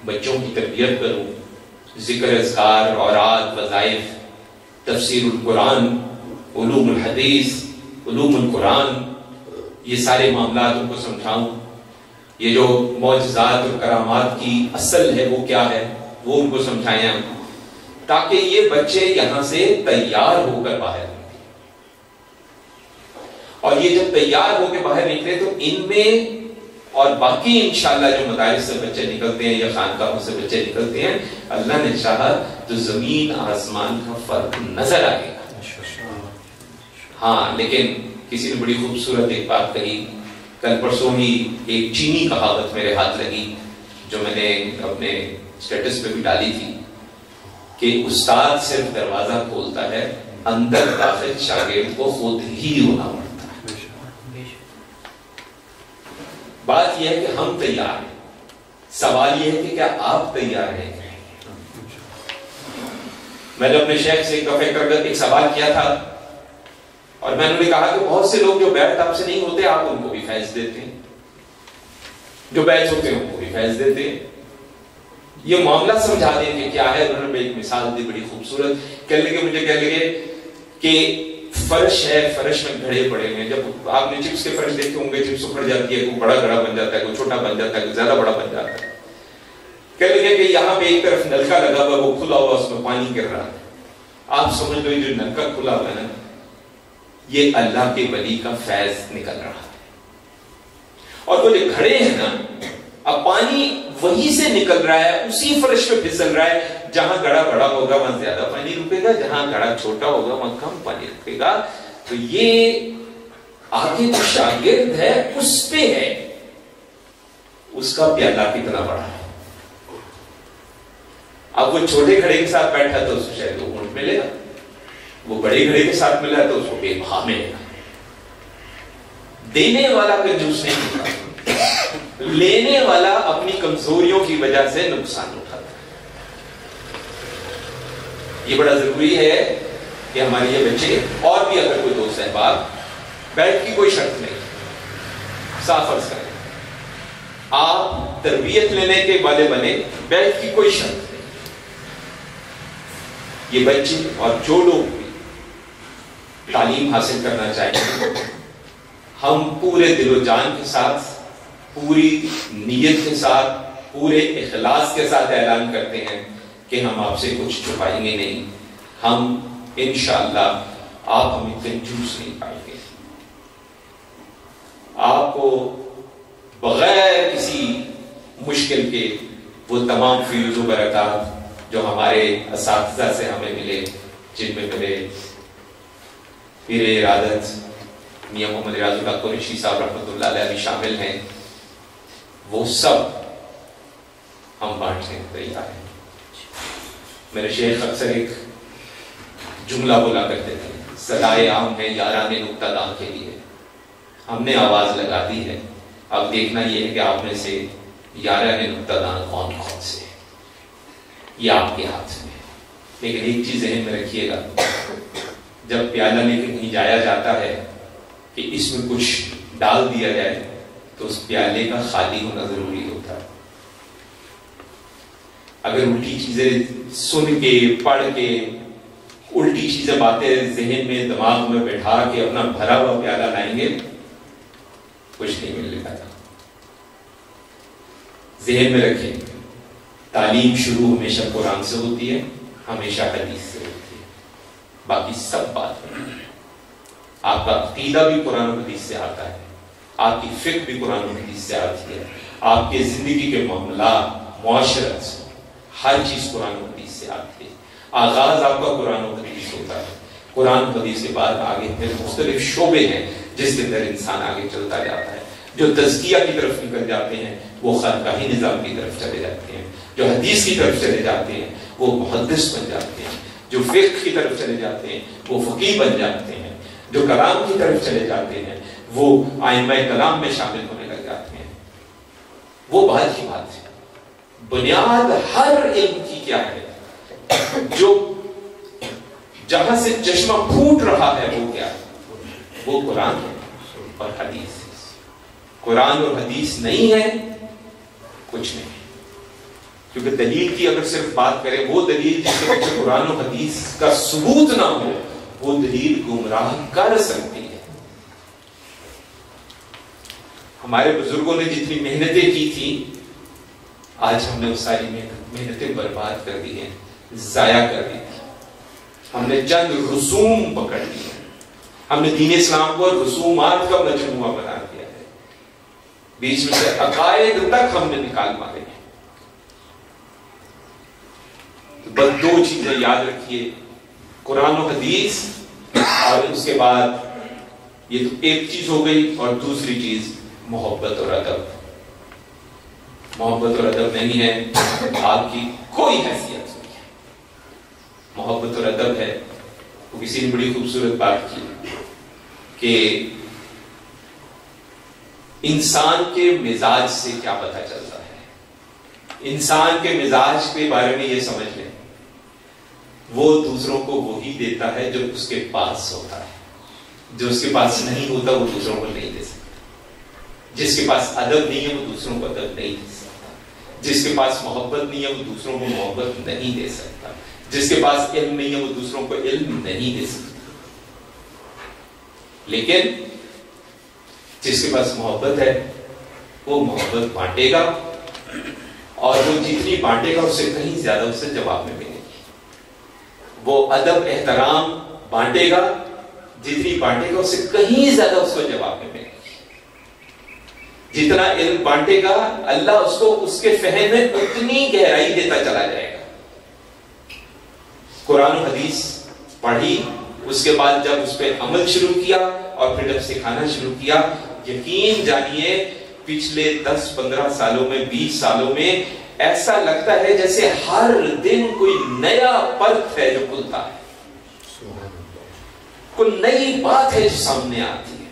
بچوں کی تربیت کروں، ذکر اذکار اوراد وظائف، تفسیر القرآن، علوم الحدیث، علوم القرآن، یہ سارے معاملات ان کو سمجھاؤں، یہ جو معجزات اور کرامات کی اصل ہے وہ کیا ہے وہ ان کو سمجھائیں ہم، تاکہ یہ بچے یہاں سے تیار ہو کر باہر نکلیں۔ اور یہ جب تیار ہو کے باہر نکلے تو ان میں اور باقی انشاءاللہ جو مدارس سے بچے نکلتے ہیں یا خانقاہوں سے بچے نکلتے ہیں، اللہ نے چاہا تو زمین آسمان کا فرق نظر آئے گا۔ ہاں لیکن کسی نے بڑی خوبصورت ایک بات کہی، کل پرسوں ہی ایک چینی کہاوت میرے ہاتھ لگی جو میں نے اپنے اسٹیٹس پہ بھی ڈالی تھی کہ استاد صرف دروازہ کھولتا ہے، اندر داخل شاگرد کو خود ہی ہونا پڑتا ہے۔ بات یہ ہے کہ ہم تیار ہیں، سوال یہ ہے کہ کیا آپ تیار ہیں؟ میں نے اپنے شیخ سے ایک دفعہ کر ایک سوال کیا تھا اور میں نے کہا کہ بہت سے لوگ جو بیعت آپ سے نہیں ہوتے آپ ان کو بھی فیض دیتے ہیں، جو بیعت ہوتے ہیں ان کو بھی فیض دیتے ہیں۔ یہ معاملہ سمجھا دیں کہ کیا ہے۔ انہوں نے ایک مثال دی بڑی خوبصورت، کہنے لگے مجھے کہنے لگے کہ فرش ہے، فرش میں گھڑے پڑے ہوئے ہیں، جب آپ نے چپس کے فرش دیکھے ہوں گے، چپس اکھڑ جاتی ہے، کوئی بڑا گھڑا بن جاتا ہے، کوئی چھوٹا بن جاتا ہے، کوئی زیادہ بڑا بن جاتا ہے۔ کہنے لگے کہ یہاں پہ ایک طرف نلکا لگا ہوا، وہ کھلا ہوا، اس میں پانی گر رہا ہے، آپ سمجھ لو جو نلکا کھلا ہوا ہے نا، یہ اللہ کے ولی کا فیض نکل رہا ہے، اور وہ جو گھڑے ہیں نا، اب پانی وہی سے نکل رہا ہے، اسی فرش پہ پھسل رہا ہے، جہاں گھڑا بڑا ہوگا وہاں زیادہ پانی رکے گا، جہاں گھڑا چھوٹا ہوگا وہاں کم پانی رکے گا۔ تو یہ آگے جو شاگرد ہے اس پہ ہے، اس کا پیالہ کتنا بڑا ہے۔ اب وہ چھوٹے گھڑے کے ساتھ بیٹھا تو اس کو شاید 2 گھونٹ ملے گا، وہ بڑے گھڑے کے ساتھ ملا تو اس کو بے بہا ملے گا۔ دینے والا کنجوس نہیں ہوتا، لینے والا اپنی کمزوریوں کی وجہ سے نقصان اٹھاتا ہے۔ یہ بڑا ضروری ہے کہ ہمارے یہ بچے، اور بھی اگر کوئی دوست احباب، بیٹھ کی کوئی شرط نہیں، صاف عرض کریں، آپ تربیت لینے کے والے بنے، بیٹھ کی کوئی شرط نہیں۔ یہ بچے اور جو لوگ بھی تعلیم حاصل کرنا چاہیں، ہم پورے دل و جان کے ساتھ، پوری نیت کے ساتھ، پورے اخلاص کے ساتھ اعلان کرتے ہیں کہ ہم آپ سے کچھ چھپائیں گے نہیں، ہم انشاءاللہ آپ ہمیں کنجوس نہیں پائیں گے، آپ کو بغیر کسی مشکل کے وہ تمام فیوز و برکات جو ہمارے اساتذہ سے ہمیں ملے، جن میں میرے پیر ارادت میاں محمد ریاض اللہ قریشی صاحب رحمۃ اللہ علیہ بھی شامل ہیں، وہ سب ہم بانٹنے تیار ہیں۔ میرے شیخ اکثر ایک جملہ بولا کرتے تھے، صدائے عام ہے یاران نقطہ داں کے لیے، ہم نے آواز لگا دی ہے، اب دیکھنا یہ ہے کہ آپ میں سے یاران نقطہ داں کون کون سے، یہ آپ کے ہاتھ میں ہے۔ لیکن ایک چیز ذہن میں رکھیے گا، جب پیالہ لے کے کہیں جایا جاتا ہے کہ اس میں کچھ ڈال دیا جائے تو اس پیالے کا خالی ہونا ضروری ہوتا ہے۔ اگر الٹی چیزیں سن کے، پڑھ کے، الٹی چیزیں باتیں ذہن میں دماغ میں بٹھا کے اپنا بھرا ہوا پیالہ لائیں گے، کچھ نہیں ملنے کا۔ ذہن میں رکھیں، تعلیم شروع ہمیشہ قرآن سے ہوتی ہے، ہمیشہ حدیث سے ہوتی ہے، باقی سب بات ہے۔ آپ کا عقیدہ بھی قرآن و حدیث سے آتا ہے، آپ کی فکر بھی قرآن و حدیث سے آتی ہے، آپ کے زندگی کے معاملات، معاشرت سے، ہر چیز قرآن و حدیث سے آتی ہے۔ آغاز آپ کا قرآن و حدیث ہوتا ہے، قرآن و حدیث کے بعد آگے پھر مختلف شعبے ہیں جس کے اندر انسان آگے چلتا جاتا ہے۔ جو تزکیہ کی طرف نکل جاتے ہیں وہ خانقاہی نظام کی طرف چلے جاتے ہیں، جو حدیث کی طرف چلے جاتے ہیں وہ محدث بن جاتے ہیں، جو فقہ کی طرف چلے جاتے ہیں وہ فقیہ بن جاتے ہیں، جو کلام کی طرف چلے جاتے ہیں وہ ائمہ کلام میں شامل ہونے لگ جاتے ہیں۔ وہ بات کی بات ہے، بنیاد ہر علم کی کیا ہے؟ جو جہاں سے چشمہ پھوٹ رہا ہے وہ کیا ہے؟ وہ قرآن ہے اور حدیث ہے۔ قرآن اور حدیث نہیں ہے کچھ نہیں، کیونکہ دلیل کی اگر صرف بات کریں، وہ دلیل جس کے پیچھے قرآن و حدیث کا ثبوت نہ ہو وہ دلیل گمراہ کر سکتی ہے۔ ہمارے بزرگوں نے جتنی محنتیں کی تھی، آج ہم نے وہ ساری محنتیں برباد کر دی ہیں، ضائع کر دی تھی۔ ہم نے چند رسوم پکڑ لی ہیں، ہم نے دین اسلام کو رسومات کا مجموعہ بنا دیا ہے، بیچ میں سے عقائد تک ہم نے نکال مارے ہیں۔ بس دو چیزیں یاد رکھیے، قرآن و حدیث، اور اس کے بعد یہ تو ایک چیز ہو گئی، اور دوسری چیز محبت اور ادب۔ محبت اور ادب نہیں ہے آپ کی کوئی حیثیت نہیں ہے، محبت اور ادب ہے۔ وہ کسی نے بڑی خوبصورت بات کی کہ انسان کے مزاج سے کیا پتہ چلتا ہے؟ انسان کے مزاج کے بارے میں یہ سمجھ لیں، وہ دوسروں کو وہی دیتا ہے جو اس کے پاس ہوتا ہے، جو اس کے پاس نہیں ہوتا وہ دوسروں کو نہیں دے سکتا۔ جس کے پاس ادب نہیں ہے وہ دوسروں کو ادب نہیں دے سکتا، جس کے پاس محبت نہیں ہے وہ دوسروں کو محبت نہیں دے سکتا، جس کے پاس علم نہیں ہے وہ دوسروں کو علم نہیں دے سکتا۔ لیکن جس کے پاس محبت ہے وہ محبت بانٹے گا، اور وہ جتنی بانٹے گا اس سے کہیں زیادہ اس سے جواب میں ملے گی۔ وہ ادب احترام بانٹے گا، جتنی بانٹے گا اس سے کہیں زیادہ اس کو جواب میں ملے گی۔ جتنا علم بانٹے گا اللہ اس کو اس کے فہم میں اتنی گہرائی دیتا چلا جائے گا۔ قرآن و حدیث پڑھی، اس کے بعد جب اس پہ عمل شروع کیا اور پھر جب سکھانا شروع کیا، یقین جانیے پچھلے 10-15 سالوں میں 20 سالوں میں ایسا لگتا ہے جیسے ہر دن کوئی نیا پرت ہے جو کھلتا ہے، کوئی نئی بات ہے جو سامنے آتی ہے۔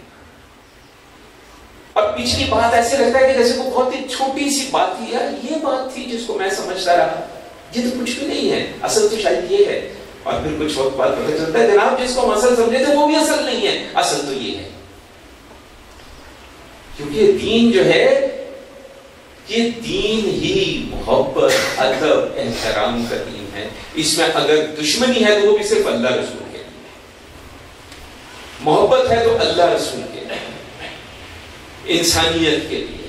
اور پچھلی بات ایسے لگتا ہے کہ جیسے کوئی بہت ہی چھوٹی سی بات تھی، یار یہ بات تھی جس کو میں سمجھتا رہا، یہ تو کچھ بھی نہیں ہے، اصل تو شاید یہ ہے۔ اور پھر کچھ وقت بعد پتہ چلتا ہے جناب جس کو ہم اصل سمجھے تھے وہ بھی اصل نہیں ہے، اصل تو یہ ہے۔ کیونکہ دین جو ہے یہ دین ہی محبت، ادب، احترام کا دین ہے۔ اس میں اگر دشمنی ہے تو وہ بھی صرف اللہ رسول کے لیے، محبت ہے تو اللہ رسول کے لیے، انسانیت کے لیے۔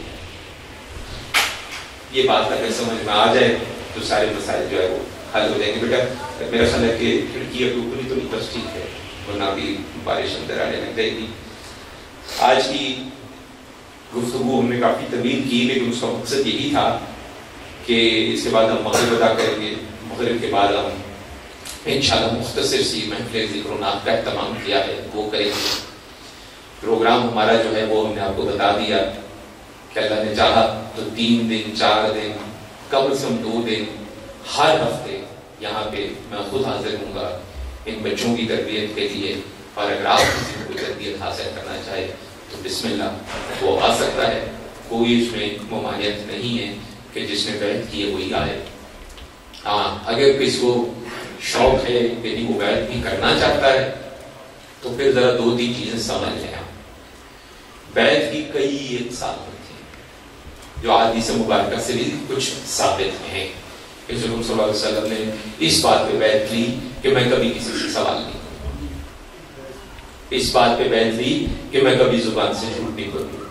یہ بات اگر سمجھ میں آ جائے تو سارے مسائل جو ہے وہ حل ہو جائیں گے۔ بیٹا میرا خیال ہے کہ کھڑکی ابھی اوپری تو نہیں، بس ٹھیک ہے، ورنہ بھی بارش اندر آنے لگ جائے گی۔ آج کی گفتگو ہم نے کافی طویل کی، لیکن اس کا مقصد یہی تھا کہ اس کے بعد ہم مغرب ادا کریں گے، مغرب کے بعد ہم انشاءاللہ مختصر سی محفل ذکر و نات کا اہتمام کیا ہے وہ کریں گے۔ پروگرام ہمارا جو ہے وہ ہم نے آپ کو بتا دیا کہ اللہ نے چاہا تو 3 دن 4 دن کم سے کم 2 دن ہر ہفتے یہاں پہ میں خود حاضر ہوں گا ان بچوں کی تربیت کے لیے۔ اور اگر آپ کسی کو تربیت حاصل کرنا چاہے تو بسم اللہ وہ آ سکتا ہے، کوئی اس میں ممانعت نہیں ہے کہ جس نے بیعت کی ہے وہی آئے۔ ہاں اگر کسی کو شوق ہے یعنی وہ بیعت بھی کرنا چاہتا ہے تو پھر ذرا 2-3 چیزیں سمجھ لیں۔ بیعت کی کئی اقسام ہوتی ہیں جو حدیث مبارکہ سے بھی کچھ ثابت ہیں کہ حضور صلی اللہ علیہ وسلم نے اس بات پہ بیعت لی کہ میں کبھی کسی سے سوال نہیں کروں، اس بات پہ بیعت لی کہ میں کبھی زبان سے جھوٹ نہیں کروں،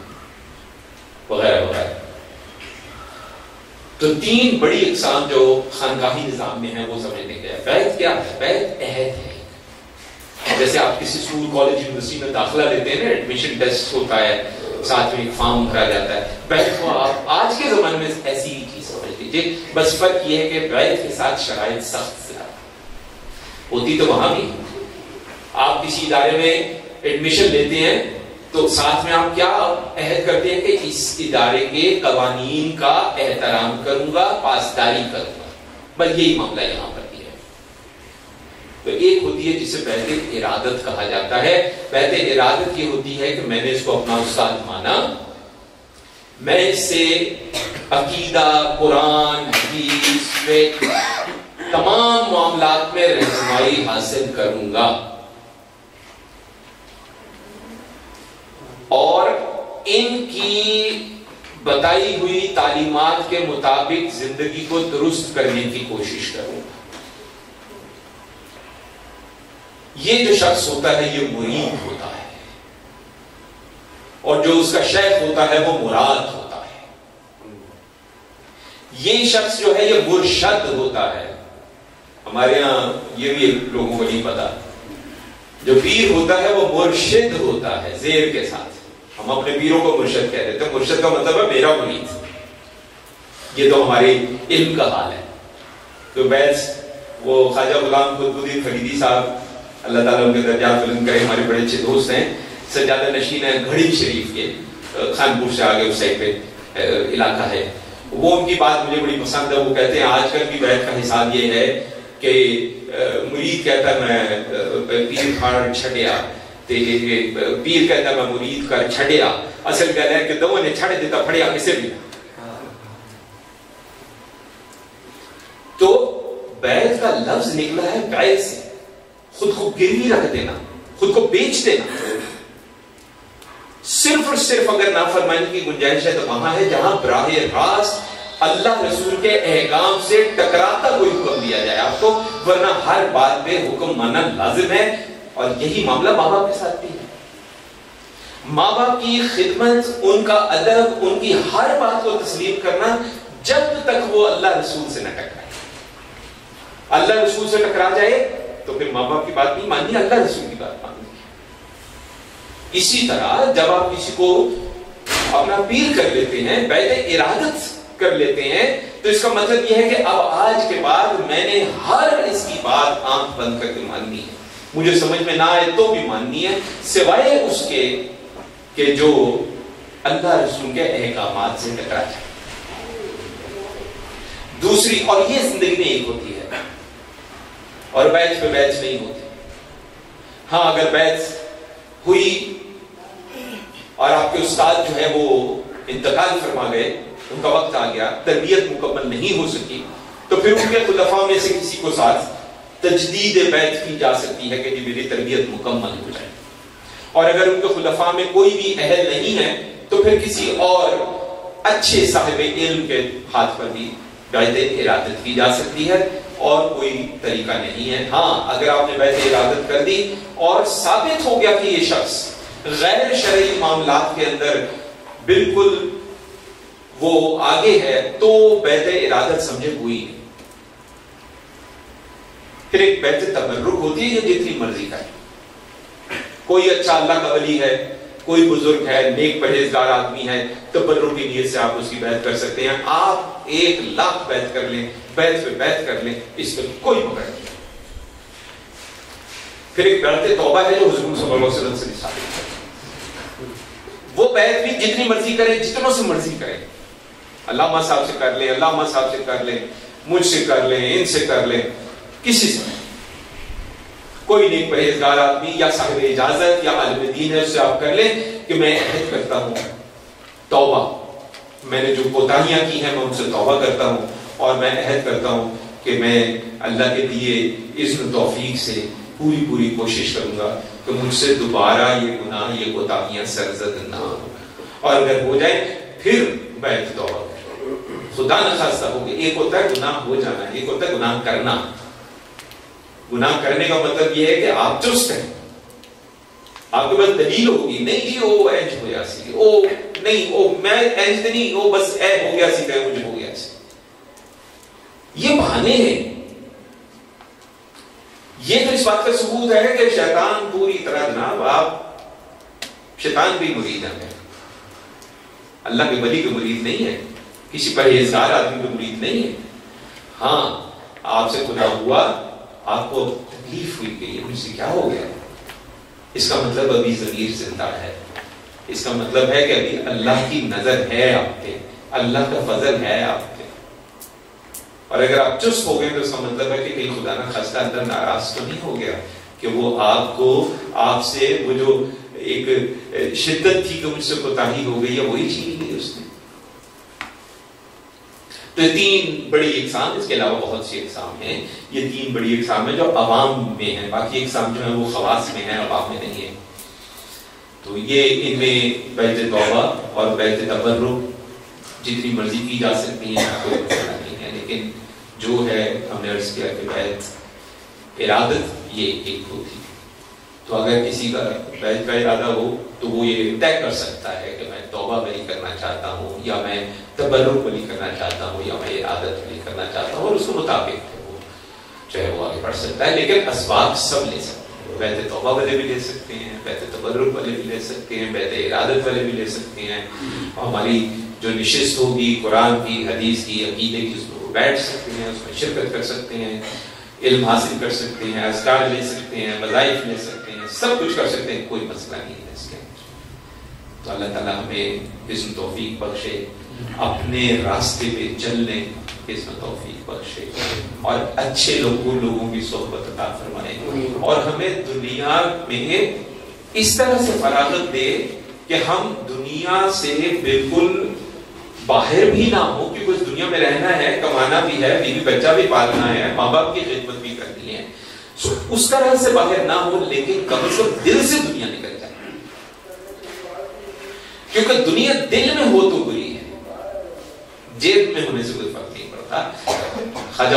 وغیرہ وغیرہ۔ تو تین بڑی اقسام جو خانقاہی نظام میں ہیں وہ سمجھنے کے ہیں. بیعت کیا ہے؟ بیعت عہد ہے. جیسے آپ کسی اسکول کالج یونیورسٹی میں داخلہ لیتے ہیں نا، ایڈمیشن ٹیسٹ ہوتا ہے، ساتھ میں ایک فارم بھرا جاتا ہے. بیعت کو آپ آج کے زمانے میں ایسی ہی چیز سمجھ لیجیے، بس فرق یہ ہے کہ بیعت کے ساتھ شرائط سخت زیادہ ہوتی. تو وہاں بھی آپ کسی ادارے میں ایڈمیشن لیتے ہیں تو ساتھ میں آپ کیا عہد کرتے ہیں کہ اس ادارے کے قوانین کا احترام کروں گا، پاسداری کروں گا. بس یہی معاملہ یہاں پر بھی ہے. تو ایک ہوتی ہے جسے بیعت ارادت کہا جاتا ہے. بیعت ارادت یہ ہوتی ہے کہ میں نے اس کو اپنا استاد مانا، میں اس سے عقیدہ، قرآن، حدیث، فقہ، تمام معاملات میں رہنمائی حاصل کروں گا اور ان کی بتائی ہوئی تعلیمات کے مطابق زندگی کو درست کرنے کی کوشش کروں گا. یہ جو شخص ہوتا ہے یہ مرید ہوتا ہے، اور جو اس کا شیخ ہوتا ہے وہ مراد ہوتا ہے. یہ شخص جو ہے یہ مرشد ہوتا ہے. ہمارے ہاں یہ بھی لوگوں کو نہیں پتا، جو پیر ہوتا ہے وہ مرشد ہوتا ہے زیر کے ساتھ. ہم اپنے پیروں کو مرشد کہہ دیتے ہیں. مرشد کا مطلب ہے میرا مرید. یہ تو ہمارے علم کا حال ہے. تو بیس وہ خواجہ غلام قطب فریدی صاحب اللہ تعالیٰ ان کے درجات بلند کرے، ہمارے بڑے اچھے دوست ہیں، سجادہ نشین ہے گھڑی شریف کے، خانپور سے آگے اس سائڈ پہ علاقہ ہے. وہ ان کی بات مجھے بڑی پسند ہے. وہ کہتے ہیں آج کل کی بیعت کا حساب یہ ہے کہ مرید کہتا ہے میں پیر کھاڑ چھڑیا، پیر کہتا ہے میں مرید کر چھڑیا. اصل کہتا ہے کہ دو نے چھڑ دیتا پھڑیا کسے بھی. تو بیعت کا لفظ نکلا ہے بیع سے، خود کو گروی رکھ دینا، خود کو بیچ دینا. صرف اور صرف اگر نافرمانی کی گنجائش ہے تو وہاں ہے جہاں براہ راست اللہ رسول کے احکام سے ٹکراتا کوئی حکم دیا جائے آپ کو، ورنہ ہر بات پہ حکم ماننا لازم ہے. اور یہی معاملہ ماں باپ کے ساتھ بھی ہے. ماں باپ کی خدمت، ان کا ادب، ان کی ہر بات کو تسلیم کرنا جب تک وہ اللہ رسول سے نہ ٹکرائے. اللہ رسول سے ٹکرا جائے تو پھر ماں باپ کی بات نہیں ماننی، اللہ رسول کی بات ماننی. اسی طرح جب آپ کسی کو اپنا پیر کر لیتے ہیں، بیعت ارادت کر لیتے ہیں، تو اس کا مطلب یہ ہے کہ اب آج کے بعد میں نے ہر اس کی بات آنکھ بند کر کے ماننی ہے. مجھے سمجھ میں نہ آئے تو بھی ماننی ہے، سوائے اس کے کہ جو اللہ رسول کے احکامات سے ٹکرا جائے. دوسری، اور یہ زندگی میں ایک ہوتی ہے اور بیعت پہ بیعت نہیں ہوتی. ہاں اگر بیعت ہوئی اور آپ کے استاد جو ہے وہ انتقال فرما گئے، ان کا وقت آ گیا، تربیت مکمل نہیں ہو سکی، تو پھر ان کے خلفاء میں سے کسی کو ساتھ تجدید بیعت کی جا سکتی ہے کہ جی میری تربیت مکمل ہو جائے. اور اگر ان کے خلفاء میں کوئی بھی اہل نہیں ہے تو پھر کسی اور اچھے صاحب علم کے ہاتھ پر بھی بیعت ارادت کی جا سکتی ہے، اور کوئی طریقہ نہیں ہے. ہاں اگر آپ نے بیعت ارادت کر دی اور ثابت ہو گیا کہ یہ شخص غیر شرعی معاملات کے اندر بالکل وہ آگے ہے، تو بیعت ارادت سمجھے ہوئی نہیں. پھر ایک بیعت تبرک ہوتی ہے جو جتنی مرضی کا ہے. کوئی اچھا اللہ کا ولی ہے، کوئی بزرگ ہے، نیک پرہیزگار آدمی ہے، تبرک کی نیت سے آپ اس کی بیعت کر سکتے ہیں. آپ 1,00,000 بیعت کر لیں، بیعت پہ بیعت کر لیں، اس پہ کوئی پکڑ نہیں. پھر ایک بیعت توبہ ہے جو حضور صلی اللہ علیہ وسلم سے ثابت ہے. وہ بیعت بھی جتنی مرضی کریں، جتنوں سے مرضی کریں. علامہ صاحب سے کر لیں، علامہ صاحب سے کر لیں، مجھ سے کر لیں، ان سے کر لیں، کسی سے. کوئی نیک پرہیزگار آدمی یا صاحب اجازت یا عالم دین ہے، اس سے آپ کر لیں کہ میں عہد کرتا ہوں توبہ، میں نے جو کوتاہیاں کی ہیں میں ان سے توبہ کرتا ہوں، اور میں عہد کرتا ہوں کہ میں اللہ کے دیے اذن توفیق سے پوری کوشش کروں گا کہ مجھ سے دوبارہ یہ گناہ، یہ کوتاہیاں سرزد نہ ہو. اور اگر ہو جائے پھر بیعت توبہ. خدا نخواستہ ہو کہ ایک ہوتا ہے گناہ ہو جانا، ایک ہوتا ہے گناہ کرنا. گناہ کرنے کا مطلب یہ ہے کہ آپ چست ہیں، آپ کے پاس دلیل ہوگی، نہیں جی وہ اینج ہو گیا سی، او نہیں او میں اینج نہیں، او بس اے ہو گیا سی، کہ مجھے ہو گیا سی. یہ بہانے ہیں. یہ تو اس بات کا ثبوت ہے کہ شیطان پوری طرح جناب آپ شیطان بھی مرید ہے, اللہ کے ولی کے مرید نہیں ہے, کسی پرہیزگار آدمی کے مرید نہیں ہے. ہاں آپ سے خدا ہوا, آپ کو تکلیف ہوئی کہ یہ مجھ سے کیا ہو گیا, اس کا مطلب ابھی ضمیر زندہ ہے, اس کا مطلب ہے کہ ابھی اللہ کی نظر ہے آپ پہ, اللہ کا فضل ہے آپ پہ. اور اگر آپ چست ہو گئے تو اس کا مطلب ہے کہ کہیں خدا نہ خاصہ اندر ناراض تو نہیں ہو گیا کہ وہ آپ کو, آپ سے وہ جو ایک شدت تھی کہ مجھ سے کوتاہی ہو گئی ہے وہی چھین لی اس نے. تو یہ 3 بڑی اقسام, اس کے علاوہ بہت سی اقسام ہیں. یہ 3 بڑی اقسام ہیں جو عوام میں ہیں, باقی اقسام جو ہیں وہ خواص میں ہیں, عوام میں نہیں ہیں. تو یہ ان میں بیعت توبہ اور بیعت تبرک جتنی مرضی کی جا سکتی ہیں, کوئی مسئلہ نہیں ہے, لیکن جو ہے ہم نے عرض کیا کہ بیعت ارادت یہ ایک ہوتی. تو اگر کسی کا بیعت کا ارادہ ہو تو وہ یہ طے کر سکتا ہے کہ میں توبہ ولی کرنا چاہتا ہوں, یا میں تبرک ولی کرنا چاہتا ہوں, یا میں ارادت ولی کرنا چاہتا ہوں, اور اس کے مطابق وہ چاہے وہ آگے بڑھ سکتا ہے. لیکن اسباب سب لے سکتے ہیں, بیعت توبہ والے بھی لے سکتے ہیں, بیعت تبرک والے بھی لے سکتے ہیں, بیعت ارادت والے بھی لے سکتے ہیں. ہماری جو نشست ہوگی قرآن کی, حدیث کی, عقیدے کی, اس میں بیٹھ سکتے ہیں, اس میں شرکت کر سکتے ہیں, علم حاصل کر سکتے ہیں, اذکار لے سکتے ہیں, وظائف لے سکتے ہیں, سب کچھ کر سکتے ہیں, کوئی مسئلہ نہیں ہے اس کے اندر. تو اللہ تعالیٰ ہمیں اس میں توفیق بخشے, اپنے راستے پہ چلنے اس میں توفیق بخشے, اور اچھے لوگوں کی صحبت عطا فرمائے, اور ہمیں دنیا میں اس طرح سے فراغت دے کہ ہم دنیا سے بالکل باہر بھی نہ ہو, کیونکہ اس دنیا میں رہنا ہے, کمانا بھی ہے, بیوی بچہ بھی پالنا ہے, ماں باپ کی خدمت بھی کرنی ہے, اس طرح سے باہر نہ ہو, لیکن کم از کم دل سے دنیا نکل جائے, کیونکہ دنیا دل میں ہو تو بری ہے, جیب میں ہونے سے کوئی فرق نہیں پڑتا. خواجہ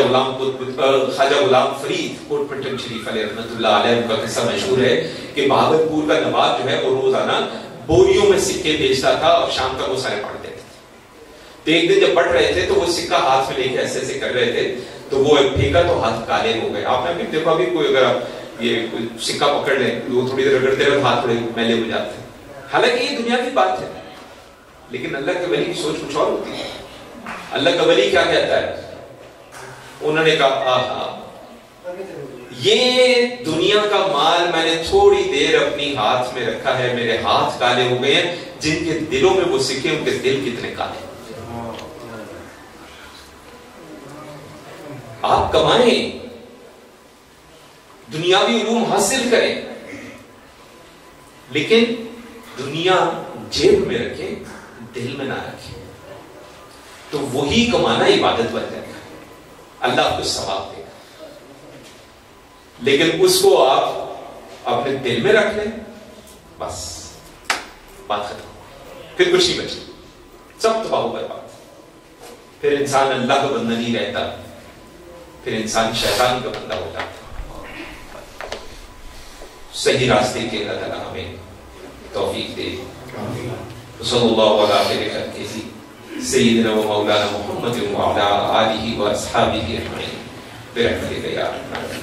غلام فرید کوٹ پٹن شریف علیہ رحمۃ اللہ علیہ کا قصہ مشہور ہے کہ بہاولپور کا نواب جو ہے وہ روزانہ بوریوں میں سکے بیچتا تھا, اور شام تک وہ سارے پڑھتے تھے. تو ایک دن جب پڑھ رہے تھے تو وہ سکہ ہاتھ میں لے کے ایسے ایسے کر رہے تھے, تو وہ پھینکا تو ہاتھ کالے ہو گئے. آپ نے بھی دیکھا بھی, کوئی اگر آپ یہ کوئی سکہ پکڑ لیں, وہ تھوڑی دیر رگڑتے رہے ہاتھ تھوڑے میلے ہو جاتے ہیں. حالانکہ یہ دنیا کی بات ہے, لیکن اللہ کے ولی کی سوچ کچھ اور ہوتی ہے. اللہ کا ولی کیا کہتا ہے, انہوں نے کہا یہ دنیا کا مال میں نے تھوڑی دیر اپنی ہاتھ میں رکھا ہے, میرے ہاتھ کالے ہو گئے ہیں, جن کے دلوں میں وہ سکے ان کے دل کتنے کالے. آپ کمائیں, دنیاوی علوم حاصل کریں, لیکن دنیا جیب میں رکھیں, دل میں نہ رکھیں, تو وہی کمانا عبادت بن جائے گا, اللہ آپ کو ثواب دے گا. لیکن اس کو آپ اپنے دل میں رکھ لیں, بس بات ختم, پھر کچھ نہیں بچے, سب تباہ ہو برباد. پھر انسان اللہ کا بندہ نہیں رہتا, پھر انسان شیطان کا بندہ ہو جاتا. صحیح راستے کے اللہ تعالیٰ ہمیں توفیق دے. صلی اللہ علیہ وسلم سیدنا و مولانا محمد وعلی آلہ و اصحابہ اجمعین برحمتک یا ارحم الراحمین.